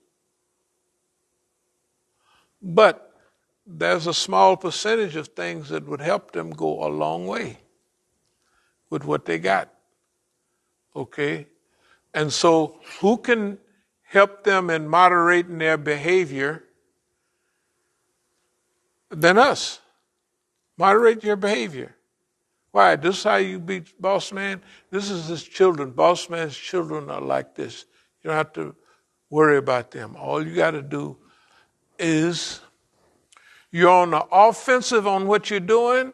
But there's a small percentage of things that would help them go a long way with what they got. Okay? And so, who can help them in moderating their behavior than us? Moderate your behavior. Why? This is how you beat boss man? This is his children. Boss man's children are like this. You don't have to worry about them. All you got to do is you're on the offensive on what you're doing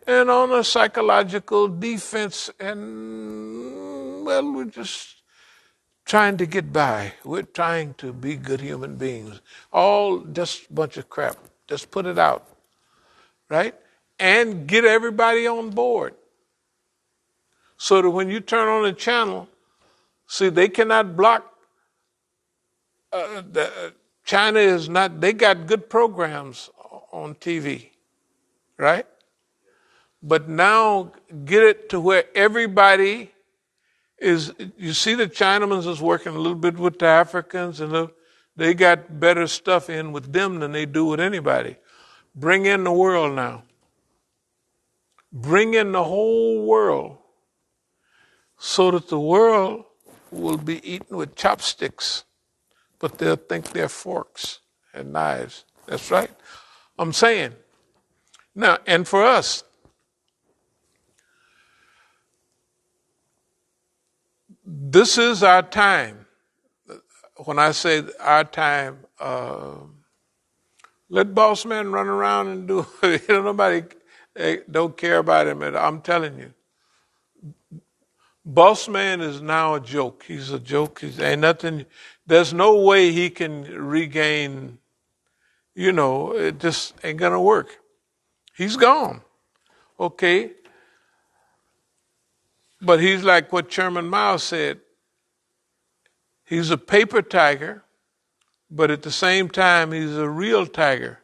and on a psychological defense. And, well, we're just trying to get by. We're trying to be good human beings. All just a bunch of crap. Just put it out, right? And get everybody on board. So that when you turn on the channel, see, they cannot block. China is not, they got good programs on TV, right? But now get it to where everybody is, you see the Chinamans is working a little bit with the Africans, and they got better stuff in with them than they do with anybody. Bring in the world now. Bring in the whole world so that the world will be eaten with chopsticks, but they'll think they're forks and knives. That's right. I'm saying. Now, and for us, this is our time. When I say our time, let boss man run around and do it. Nobody don't care about him. I'm telling you, boss man is now a joke. He's a joke. Ain't nothing. There's no way he can regain. It just ain't gonna work. He's gone. Okay. But he's like what Chairman Mao said. He's a paper tiger, but at the same time, he's a real tiger.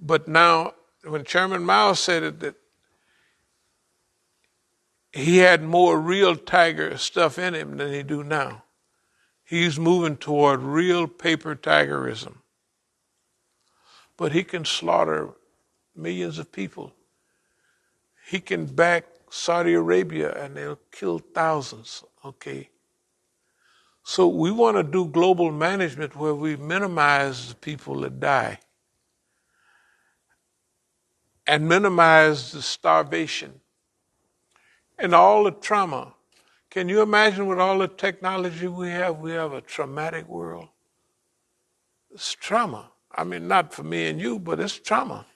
But now, when Chairman Mao said it, that he had more real tiger stuff in him than he do now. He's moving toward real paper tigerism. But he can slaughter millions of people. He can back Saudi Arabia and they'll kill thousands, okay? So we want to do global management where we minimize the people that die and minimize the starvation and all the trauma. Can you imagine with all the technology we have? We have a traumatic world. It's trauma. I mean, not for me and you, but it's trauma.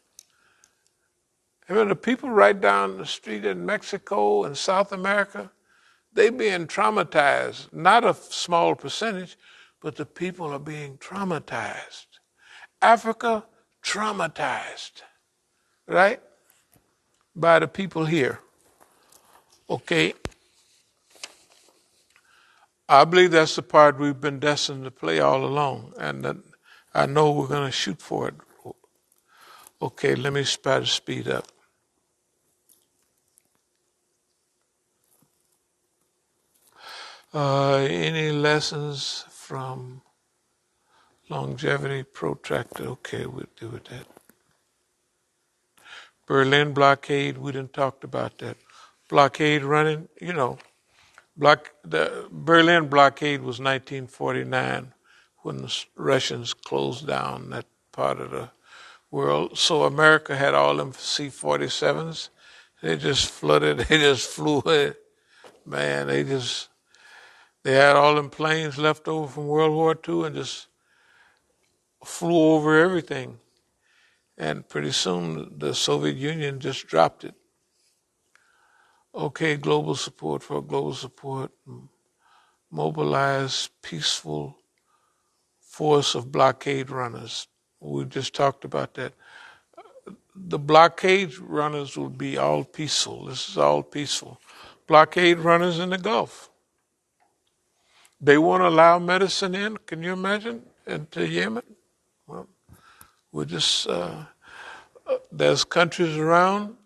I mean, the people right down the street in Mexico and South America, they being traumatized. Not a small percentage, but the people are being traumatized. Africa, traumatized, right? By the people here. Okay. I believe that's the part we've been destined to play all along, and that I know we're going to shoot for it. Okay, let me try to speed up. Any lessons from longevity protracted? Okay, we'll do with that. Berlin blockade, we didn't talk about that. Blockade running, the Berlin blockade was 1949 when the Russians closed down that part of the world. So America had all them C-47s. They just flooded, they just flew it. Man, they had all them planes left over from World War II and just flew over everything. And pretty soon the Soviet Union just dropped it. Okay, global support, mobilize peaceful force of blockade runners. We just talked about that. The blockade runners will be all peaceful. This is all peaceful. Blockade runners in the Gulf. They won't allow medicine in. Can you imagine? Into Yemen? Well, we're just, there's countries around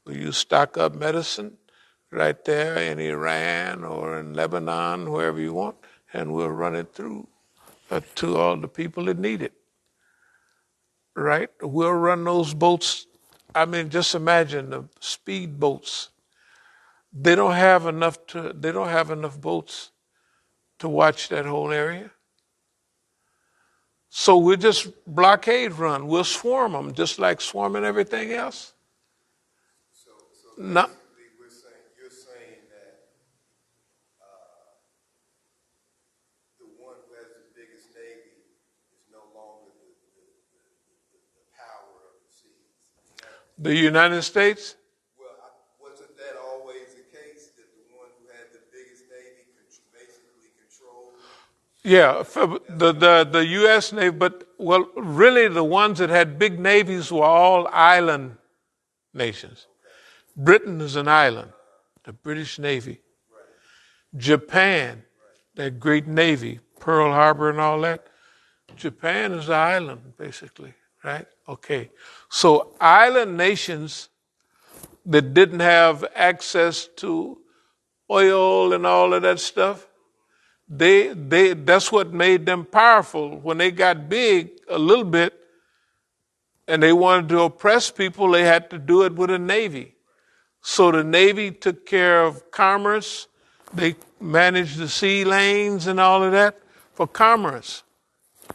where you stock up medicine. right there in Iran or in Lebanon, wherever you want, and we'll run it through to all the people that need it. Right? We'll run those boats. I mean, just imagine the speed boats. They don't have enough boats to watch that whole area. So we'll just blockade run. We'll swarm them, just like swarming everything else. So No, basically, you're saying that the one who has the biggest navy is no longer the power of the seas. the United States. Well, wasn't that always the case, that the one who had the biggest navy basically controlled? Yeah, the U.S. Navy, but well, really the ones that had big navies were all island nations. Britain is an island, the British Navy. Japan, that great navy, Pearl Harbor and all that. Japan is an island, basically, right? Okay. So island nations that didn't have access to oil and all of that stuff, that's what made them powerful. When they got big a little bit and they wanted to oppress people, they had to do it with a navy. So the Navy took care of commerce. They managed the sea lanes and all of that for commerce.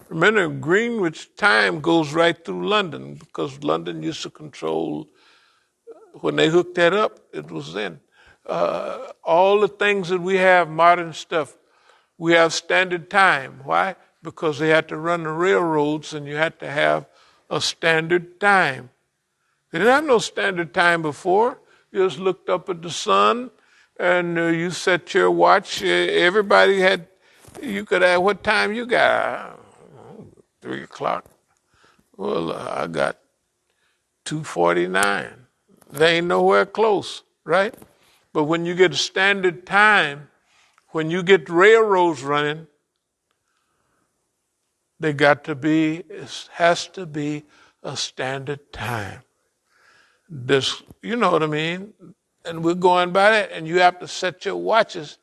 Remember, Greenwich time goes right through London because London used to control, when they hooked that up, it was then. All the things that we have, modern stuff, we have standard time. Why? Because they had to run the railroads and you had to have a standard time. They didn't have no standard time before. You just looked up at the sun and you set your watch. Everybody had, you could ask what time you got. 3 o'clock. Well, I got 2:49. They ain't nowhere close, right? But when you get a standard time, when you get railroads running, it has to be a standard time. This, you know what I mean? And we're going by that, and you have to set your watches.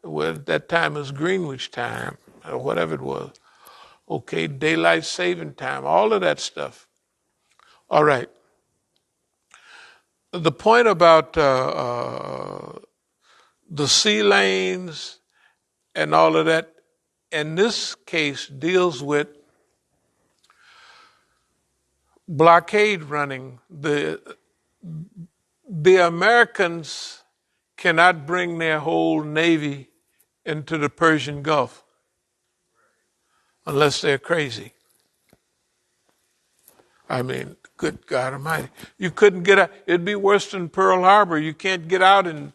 Well, at that time is Greenwich time, or whatever it was. Okay, daylight saving time, all of that stuff. All right. The point about the sea lanes and all of that, in this case, deals with blockade running. The Americans cannot bring their whole navy into the Persian Gulf unless they're crazy. I mean, good God Almighty. You couldn't get out. It'd be worse than Pearl Harbor. You can't get out in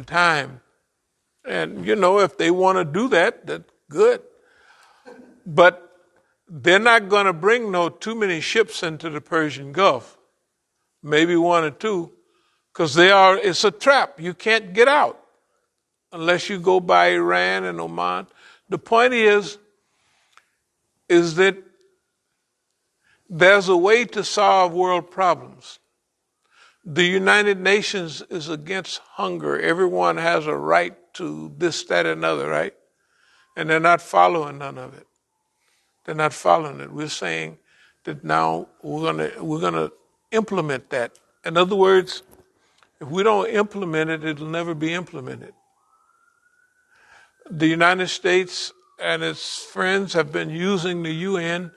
time. And, you know, if they want to do that, that's good. But they're not going to bring too many ships into the Persian Gulf. Maybe 1 or 2. Because it's a trap. You can't get out unless you go by Iran and Oman. The point is that there's a way to solve world problems. The United Nations is against hunger. Everyone has a right to this, that, and another, right? And they're not following none of it. They're not following it. We're saying that now we're gonna implement that. In other words, if we don't implement it, it'll never be implemented. The United States and its friends have been using the UN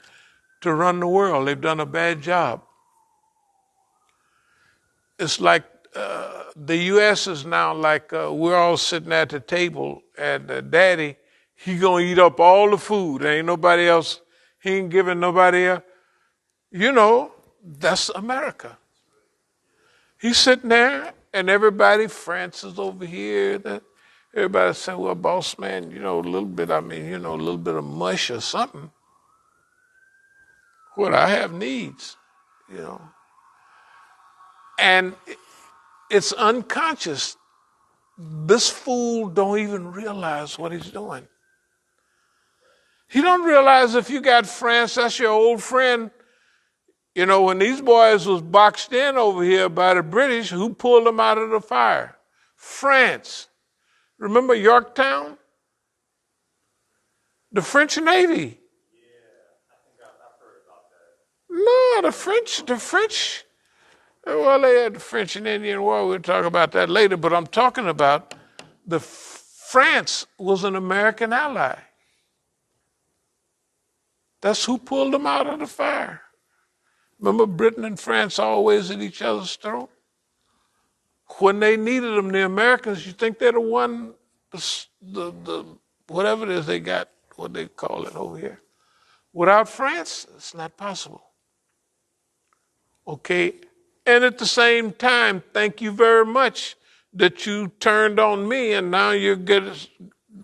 to run the world. They've done a bad job. It's like the U.S. is now like we're all sitting at the table and Daddy, he gonna eat up all the food. There ain't nobody else. He ain't giving nobody else. You know, that's America. He's sitting there and everybody, France is over here. Everybody saying, well, boss man, you know, a little bit of mush or something. What I have needs, you know. And it's unconscious. This fool don't even realize what he's doing. He don't realize if you got France, that's your old friend. You know, when these boys was boxed in over here by the British, who pulled them out of the fire? France. Remember Yorktown? The French Navy. I've heard about that. No, the French, well, they had the French and Indian War. We'll talk about that later, but I'm talking about France was an American ally. That's who pulled them out of the fire. Remember Britain and France always at each other's throat? When they needed them, the Americans, you think they'd have won the whatever it is they got, what they call it over here. Without France, it's not possible. Okay? And at the same time, thank you very much that you turned on me and now you're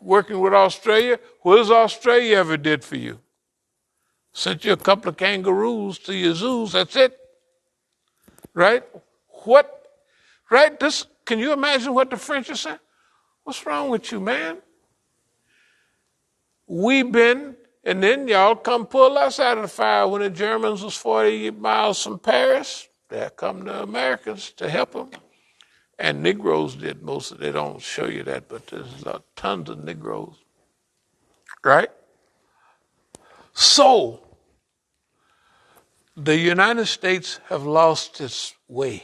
working with Australia. What has Australia ever did for you? Sent you a couple of kangaroos to your zoos, that's it. Right? Right? Can you imagine what the French are saying? What's wrong with you, man? And then y'all come pull us out of the fire when the Germans was 40 miles from Paris. There come the Americans to help them. And Negroes did most of it. They don't show you that, but there's tons of Negroes. Right? So, the United States have lost its way.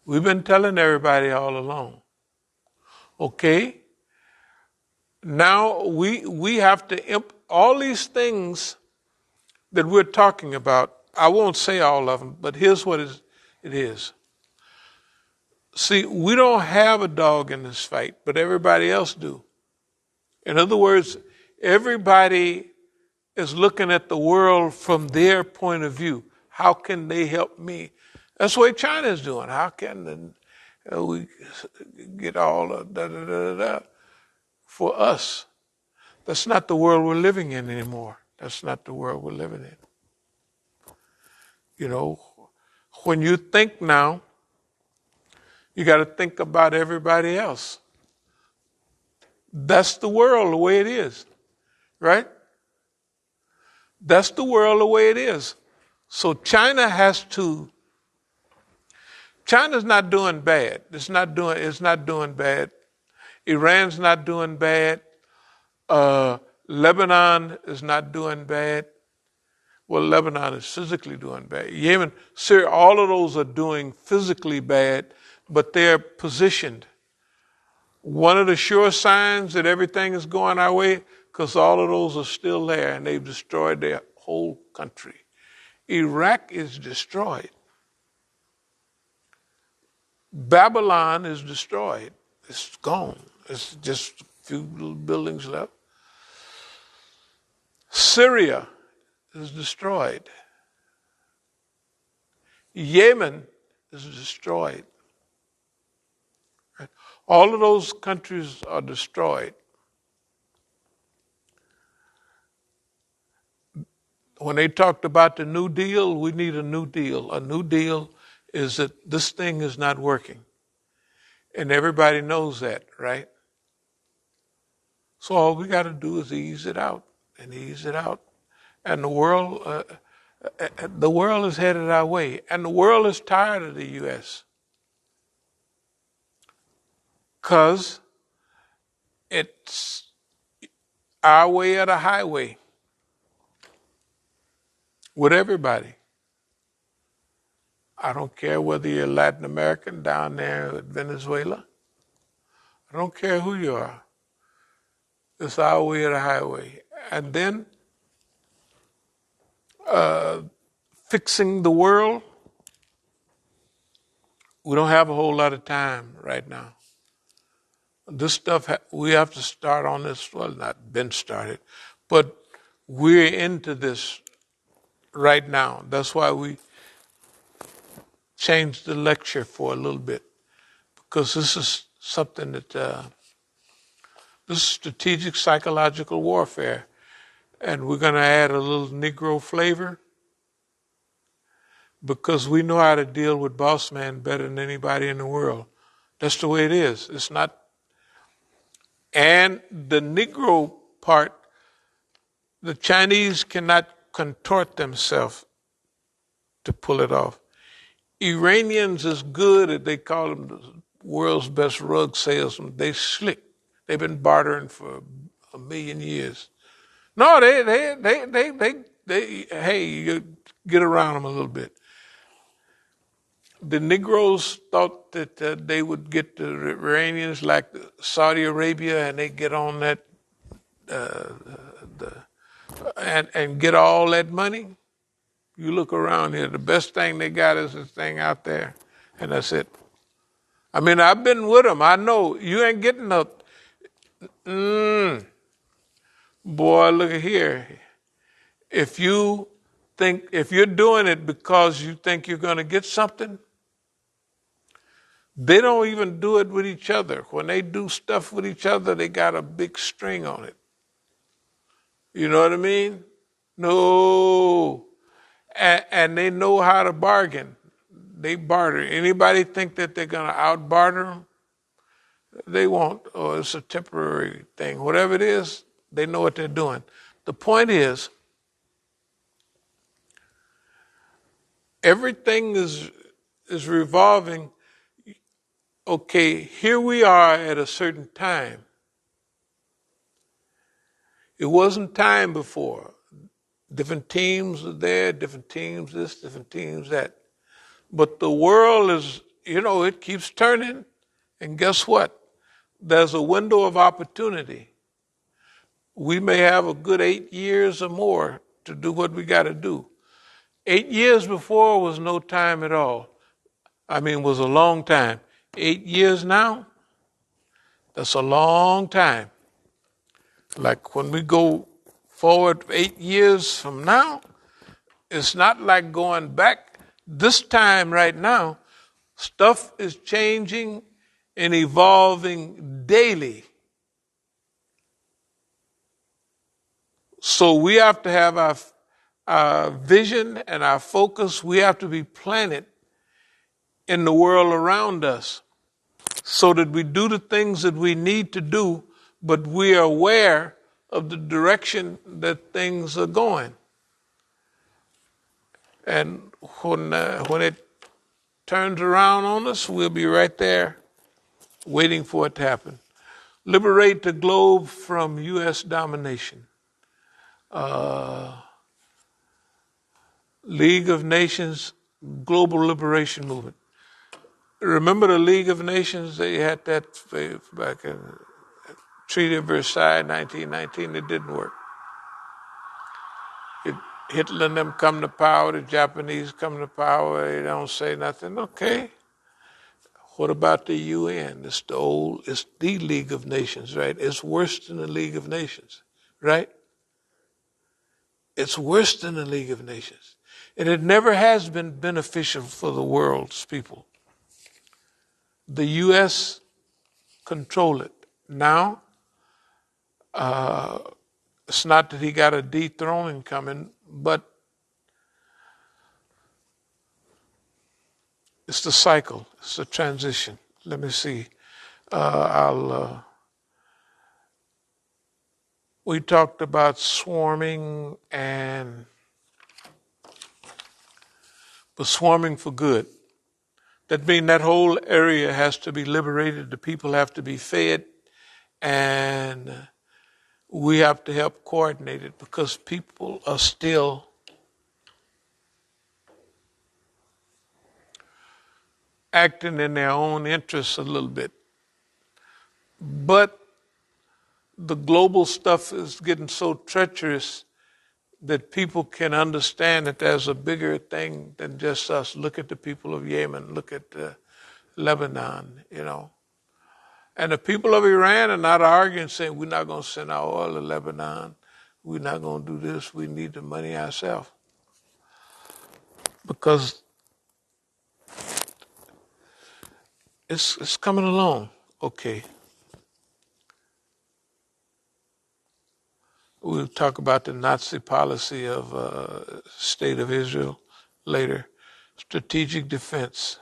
We've been telling everybody all along. Okay? Now we have to all these things that we're talking about. I won't say all of them, but here's what it is. See, we don't have a dog in this fight, but everybody else do. In other words, everybody is looking at the world from their point of view. How can they help me? That's what China is doing. How can we get all of for us? That's not the world we're living in anymore. That's not the world we're living in. You know, when you think now, you got to think about everybody else. That's the world the way it is, right? That's the world the way it is. So China's not doing bad. It's not doing bad. Iran's not doing bad. Lebanon is not doing bad. Well, Lebanon is physically doing bad. Yemen, Syria, all of those are doing physically bad, but they're positioned. One of the sure signs that everything is going our way, because all of those are still there and they've destroyed their whole country. Iraq is destroyed. Babylon is destroyed. It's gone. It's just a few little buildings left. Syria is destroyed. Yemen is destroyed. Right? All of those countries are destroyed. When they talked about the New Deal, we need a New Deal. A New Deal is that this thing is not working. And everybody knows that, right? So all we got to do is ease it out and ease it out. And the world is headed our way. And the world is tired of the U.S. Because it's our way or the highway with everybody. I don't care whether you're Latin American down there at Venezuela. I don't care who you are. It's our way or the highway. And then fixing the world, we don't have a whole lot of time right now. This stuff, we have to start on this, well, not been started, but we're into this right now. That's why we changed the lecture for a little bit, because this is something that, this is strategic psychological warfare, and we're going to add a little Negro flavor, because we know how to deal with boss man better than anybody in the world. That's the way it is. It's not. And the Negro part, the Chinese cannot contort themselves to pull it off. Iranians is good, they call them world's best rug salesmen. They slick. They've been bartering for 1,000,000 years. No, hey, you get around them a little bit. The Negroes thought that they would get the Iranians like Saudi Arabia, and they get on that and get all that money. You look around here, the best thing they got is this thing out there, and that's it. I mean, I've been with them. I know you ain't getting up. Boy, look at here. If you're doing it because you think you're going to get something, they don't even do it with each other. When they do stuff with each other, they got a big string on it. You know what I mean? No. And they know how to bargain. They barter. Anybody think that they're going to out-barter them? They won't, or it's a temporary thing. Whatever it is, they know what they're doing. The point is, everything is revolving. Okay, here we are at a certain time. It wasn't time before. Different teams are there, different teams this, different teams that. But the world is, it keeps turning. And guess what? There's a window of opportunity. We may have a good 8 years or more to do what we got to do. 8 years before was no time at all. I mean, was a long time. 8 years now, that's a long time. Like when we go forward 8 years from now, it's not like going back. This time right now, stuff is changing and evolving daily. So we have to have our vision and our focus. We have to be planted in the world around us so that we do the things that we need to do, but we are aware of the direction that things are going. And when it turns around on us, we'll be right there waiting for it to happen. Liberate the globe from U.S. domination. League of Nations Global Liberation Movement. Remember the League of Nations? They had that back in the Treaty of Versailles, 1919. It didn't work. Hitler and them come to power. The Japanese come to power. They don't say nothing. Okay. What about the UN? It's the League of Nations, right? It's worse than the League of Nations, right? It's worse than the League of Nations. And it never has been beneficial for the world's people. The U.S. control it. Now, it's not that he got a dethroning coming, but it's the cycle. It's the transition. Let me see. We talked about swarming but swarming for good. That means that whole area has to be liberated. The people have to be fed, and we have to help coordinate it because people are still acting in their own interests a little bit. But the global stuff is getting so treacherous that people can understand that there's a bigger thing than just us. Look at the people of Yemen. Look at Lebanon, And the people of Iran are not arguing, saying, we're not going to send our oil to Lebanon. We're not going to do this. We need the money ourselves. Because it's coming along. Okay. We'll talk about the Nazi policy of State of Israel later. Strategic defense.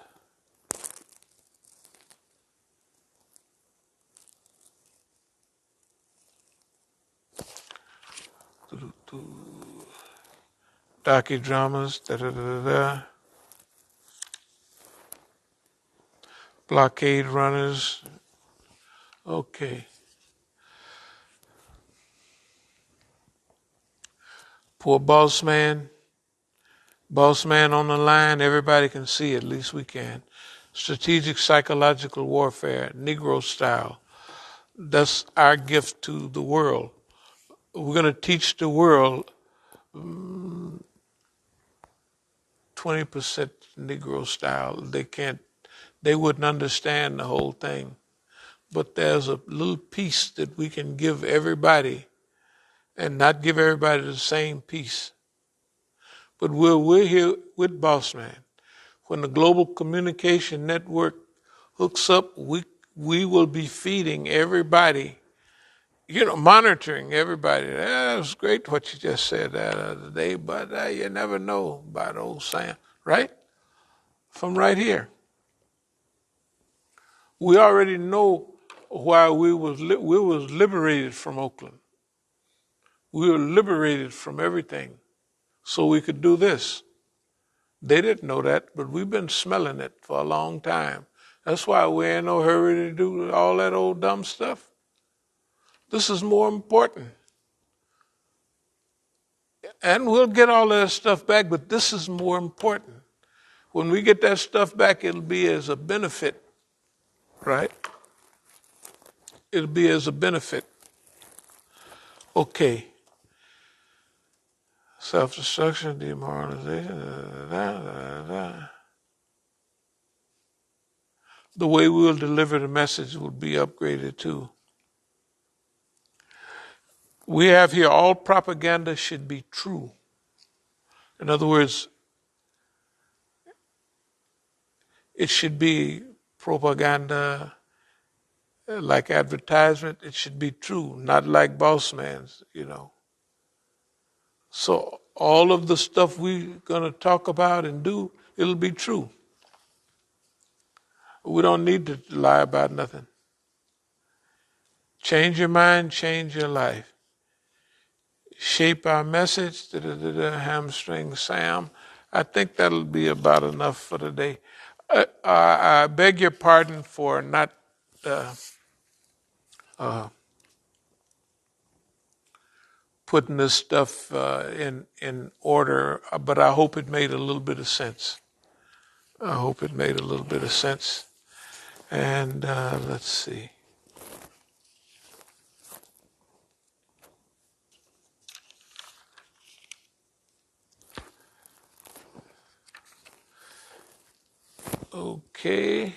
Docudramas. blockade runners. Okay. Poor boss man. Boss man on the line, everybody can see, at least we can. Strategic psychological warfare, Negro style. That's our gift to the world. We're going to teach the world 20% Negro style. They wouldn't understand the whole thing. But there's a little piece that we can give everybody and not give everybody the same piece. But we're here with Boss Man. When the global communication network hooks up, we will be feeding everybody, monitoring everybody. That was great what you just said that other day, but you never know about old Sam, right? From right here. We already know why we was liberated from Oakland. We were liberated from everything so we could do this. They didn't know that, but we've been smelling it for a long time. That's why we're in no hurry to do all that old dumb stuff. This is more important. And we'll get all that stuff back, but this is more important. When we get that stuff back, it'll be as a benefit, right? It'll be as a benefit. Okay. Self-destruction, demoralization, The way we'll deliver the message will be upgraded too. We have here all propaganda should be true. In other words, it should be propaganda like advertisement. It should be true, not like boss man's, So all of the stuff we're going to talk about and do, it'll be true. We don't need to lie about nothing. Change your mind, change your life. Shape our message, hamstring Sam. I think that'll be about enough for today. I beg your pardon for not putting this stuff in order, but I hope it made a little bit of sense. And let's see. Okay.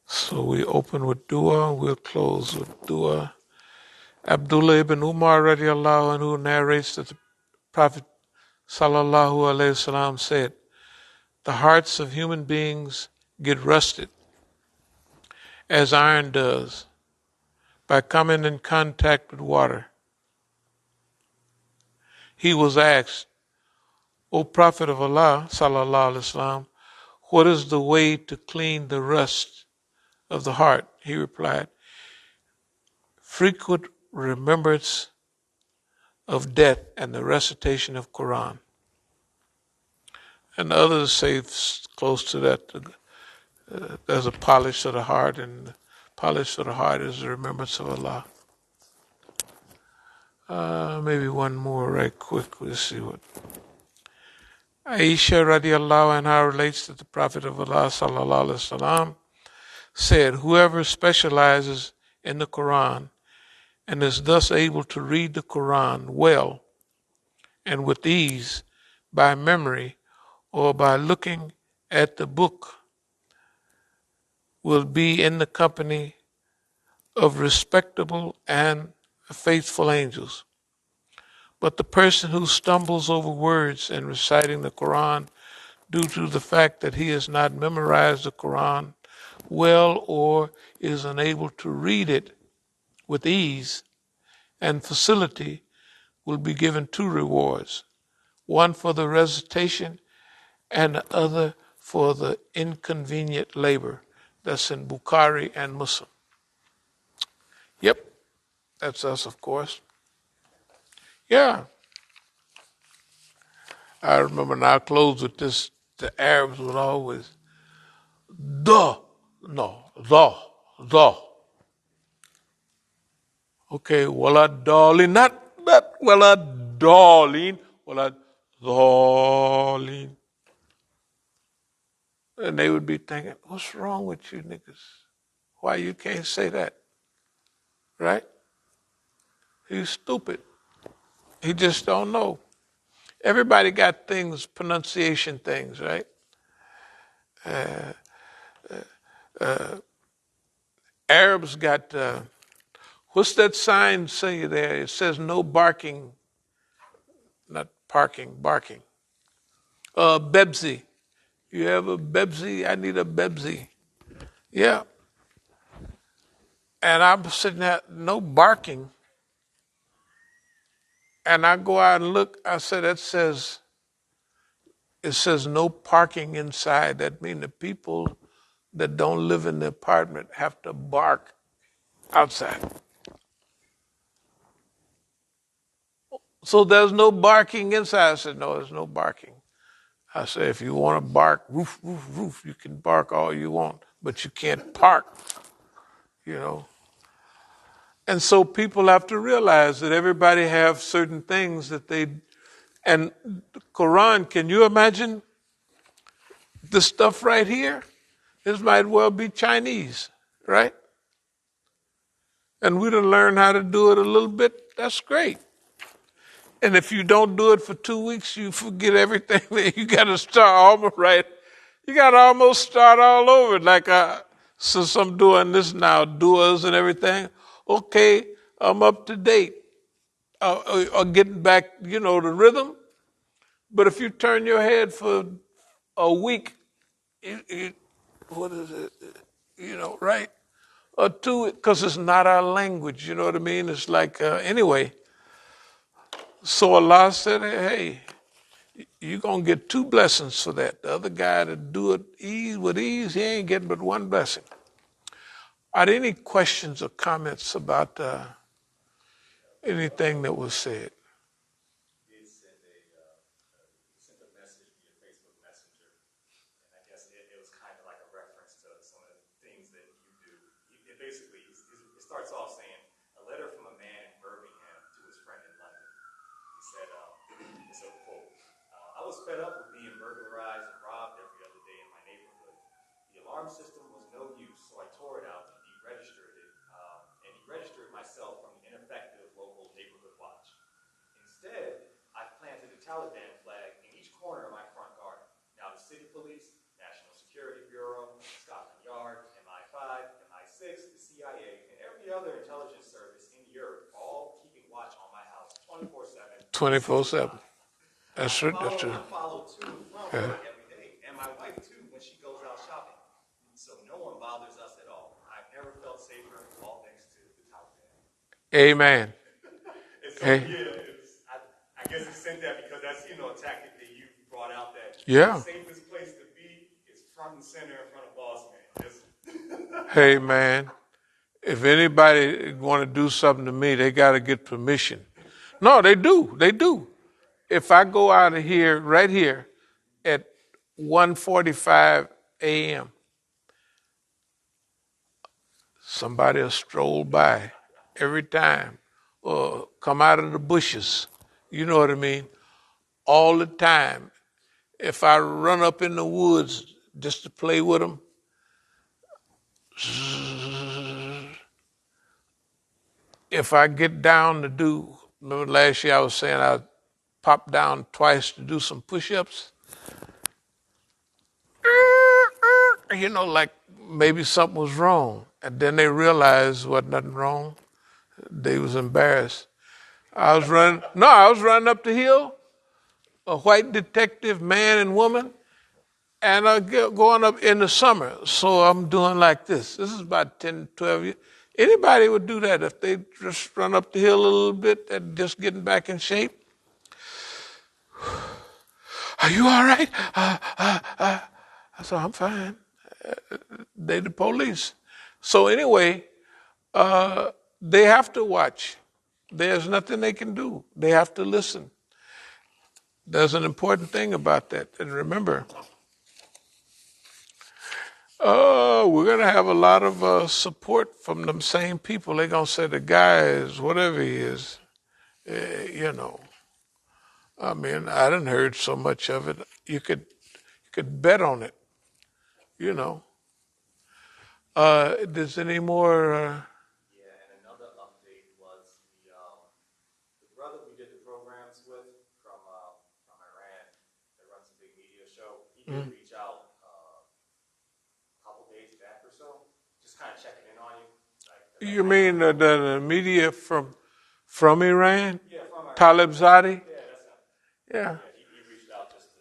So we open with dua, we'll close with dua. Abdullah ibn Umar radiallahu anhu narrates that the Prophet sallallahu alayhi wasallam said, the hearts of human beings get rusted as iron does by coming in contact with water. He was asked, O Prophet of Allah sallallahu alayhi wasallam, what is the way to clean the rust of the heart? He replied, frequent remembrance of death and the recitation of Quran. And others say close to that, there's a polish of the heart, and the polish of the heart is the remembrance of Allah. Maybe one more right quick. We'll see what. Aisha radiallahu anha relates that the Prophet of Allah sallallahu alaihi wasallam said, whoever specializes in the Quran and is thus able to read the Quran well and with ease by memory or by looking at the book will be in the company of respectable and faithful angels. But the person who stumbles over words in reciting the Quran due to the fact that he has not memorized the Quran well or is unable to read it with ease and facility will be given two rewards, one for the recitation and the other for the inconvenient labor. That's in Bukhari and Muslim. Yep, that's us, of course. Yeah, I remember, and I'll close with this, the Arabs would always, the, no, the. Okay, wala darling, not wala darling, wala darling. And they would be thinking, what's wrong with you niggas? Why you can't say that? Right? He's stupid. He just don't know. Everybody got things, pronunciation things, right? Arabs got, what's that sign say there? It says no barking, not parking, barking. Bebsy. You have a Bebsy? I need a Bebsy. Yeah. And I'm sitting there, no barking. And I go out and look, I said, it says no parking inside. That means the people that don't live in the apartment have to bark outside. So there's no barking inside. I said, no, there's no barking. I said, if you want to bark, roof, roof, roof, you can bark all you want, but you can't park, you know. And so people have to realize that everybody have certain things that they, and the Quran, can you imagine this stuff right here? This might well be Chinese, right? And we done learn how to do it a little bit. That's great. And if you don't do it for 2 weeks, you forget everything. You got to start almost right. You got to almost start all over. Like, since I'm doing this now, doers and everything. Okay, I'm up to date. Or getting back, you know, the rhythm. But if you turn your head for a week, what is it? You know, right? Or two, because it's not our language, you know what I mean? It's like, anyway. So Allah said, hey, you're going to get 2 blessings for that. The other guy to do it with ease, he ain't getting but 1 blessing. Are there any questions or comments about anything that was said? Did sent a message via Facebook Messenger, and I guess it was kind of like a reference to some of the things that you do. It basically, it starts off saying, a letter from a man in Birmingham to his friend in London. He said, it's a quote, I was fed up with being burglarized and robbed every other day in my neighborhood. The alarm system was no use, so I tore it out and deregistered it, and deregistered myself from the ineffective local neighborhood watch. Instead, I've planted a Taliban flag in each corner of my front garden. Now the city police, National Security Bureau, Scotland Yard, MI5, MI6, the CIA, and every other intelligence service in Europe all keeping watch on my house 24/7. 24/7. That's true. That's true. I follow to and from work every day, and my wife too when she goes out shopping. So no one bothers us at all. I've never felt safer, all thanks to the Taliban. Amen. So, I guess he sent that because that's, a tactic that you brought out, that Yeah. the safest place to be is front and center in front of boss man. Hey, man, if anybody want to do something to me, they got to get permission. No, they do. They do. If I go out of here, right here, at 1:45 a.m., somebody will stroll by every time or come out of the bushes. You know what I mean? All the time. If I run up in the woods just to play with them, if I get down to do, remember last year I was saying I popped down twice to do some push-ups? Like maybe something was wrong. And then they realized wasn't nothing wrong. They was embarrassed. I was running up the hill, a white detective, man and woman, and going up in the summer. So I'm doing like this. This is about 10, 12 years. Anybody would do that if they just run up the hill a little bit and just getting back in shape. Are you all right? I said, I'm fine. They the police. So anyway, they have to watch. There's nothing they can do. They have to listen. There's an important thing about that. And remember, we're going to have a lot of support from them same people. They're going to say the guy is whatever he is, you know. I mean, I didn't heard so much of it. You could bet on it, you know. There's any more? Yeah, and another update was the brother we did the programs with from Iran that runs a big media show. He did reach out a couple days back or so, just kind of checking in on you. Like, You mean the media from Iran? yeah, from Iran. Talibzade? Yeah, that's him. Yeah. Yeah, he reached out just to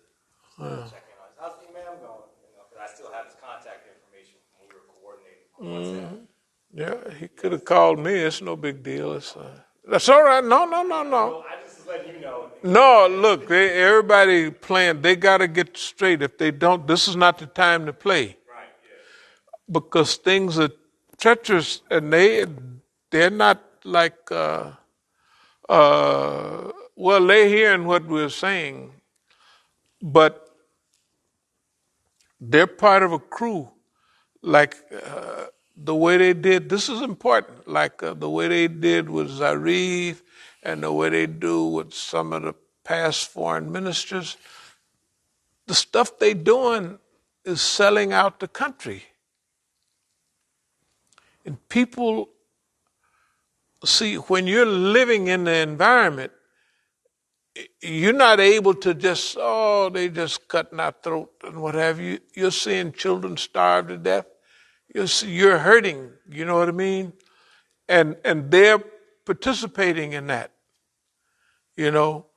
check in on us. How's the Imam going? You know, because I still have his contact information when we were coordinating on WhatsApp. Yeah, he could have called me. It's no big deal. That's all right. No. Well, I just was letting you know. No, look, everybody playing. They got to get straight. If they don't, this is not the time to play. Right, yeah. Because things are treacherous, and they're not like well, they're hearing what we're saying, but they're part of a crew. Like the way they did, this is important. Like the way they did with Zarif, and the way they do with some of the past foreign ministers. The stuff they doing is selling out the country. And people see, when you're living in the environment, you're not able to just, they just cutting our throat and what have you. You're seeing children starve to death. You're hurting, you know what I mean? And they're participating in that, you know?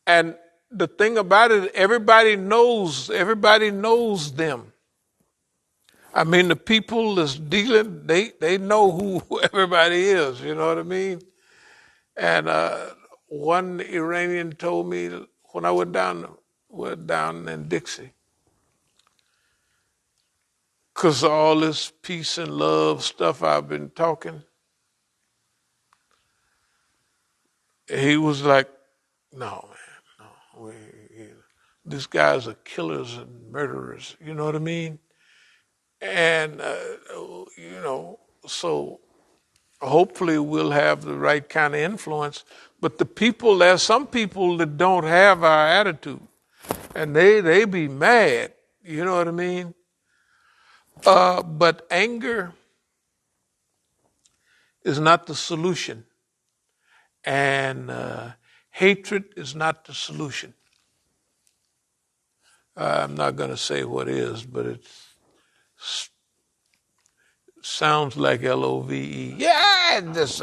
And the thing about it, everybody knows them. I mean, the people that's dealing, they know who everybody is, you know what I mean? And one Iranian told me when I went down in Dixie, because all this peace and love stuff I've been talking, he was like, no, man, no. These guys are killers and murderers, you know what I mean? And, so hopefully we'll have the right kind of influence. But there's some people that don't have our attitude, and they be mad, you know what I mean? But anger is not the solution, and hatred is not the solution. I'm not going to say what is, but it sounds like LOVE. Yeah, this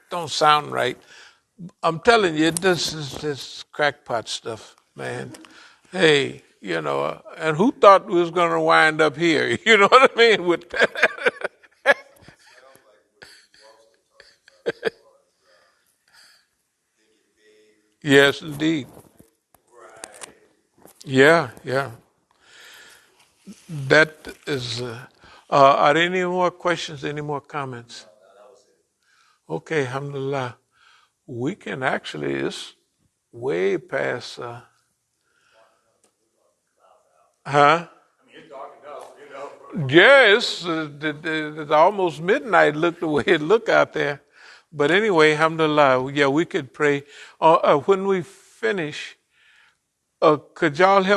don't sound right. I'm telling you, this is just crackpot stuff, man. Hey, and who thought we was going to wind up here? You know what I mean? With that. Yes, indeed. Yeah. That is. Are there any more questions? Any more comments? Okay, alhamdulillah. We can actually, it's way past. Huh? I mean, it's dark enough, you know. Yeah, it's almost midnight. Look the way it look out there. But anyway, alhamdulillah. Yeah, we could pray. When we finish, could y'all help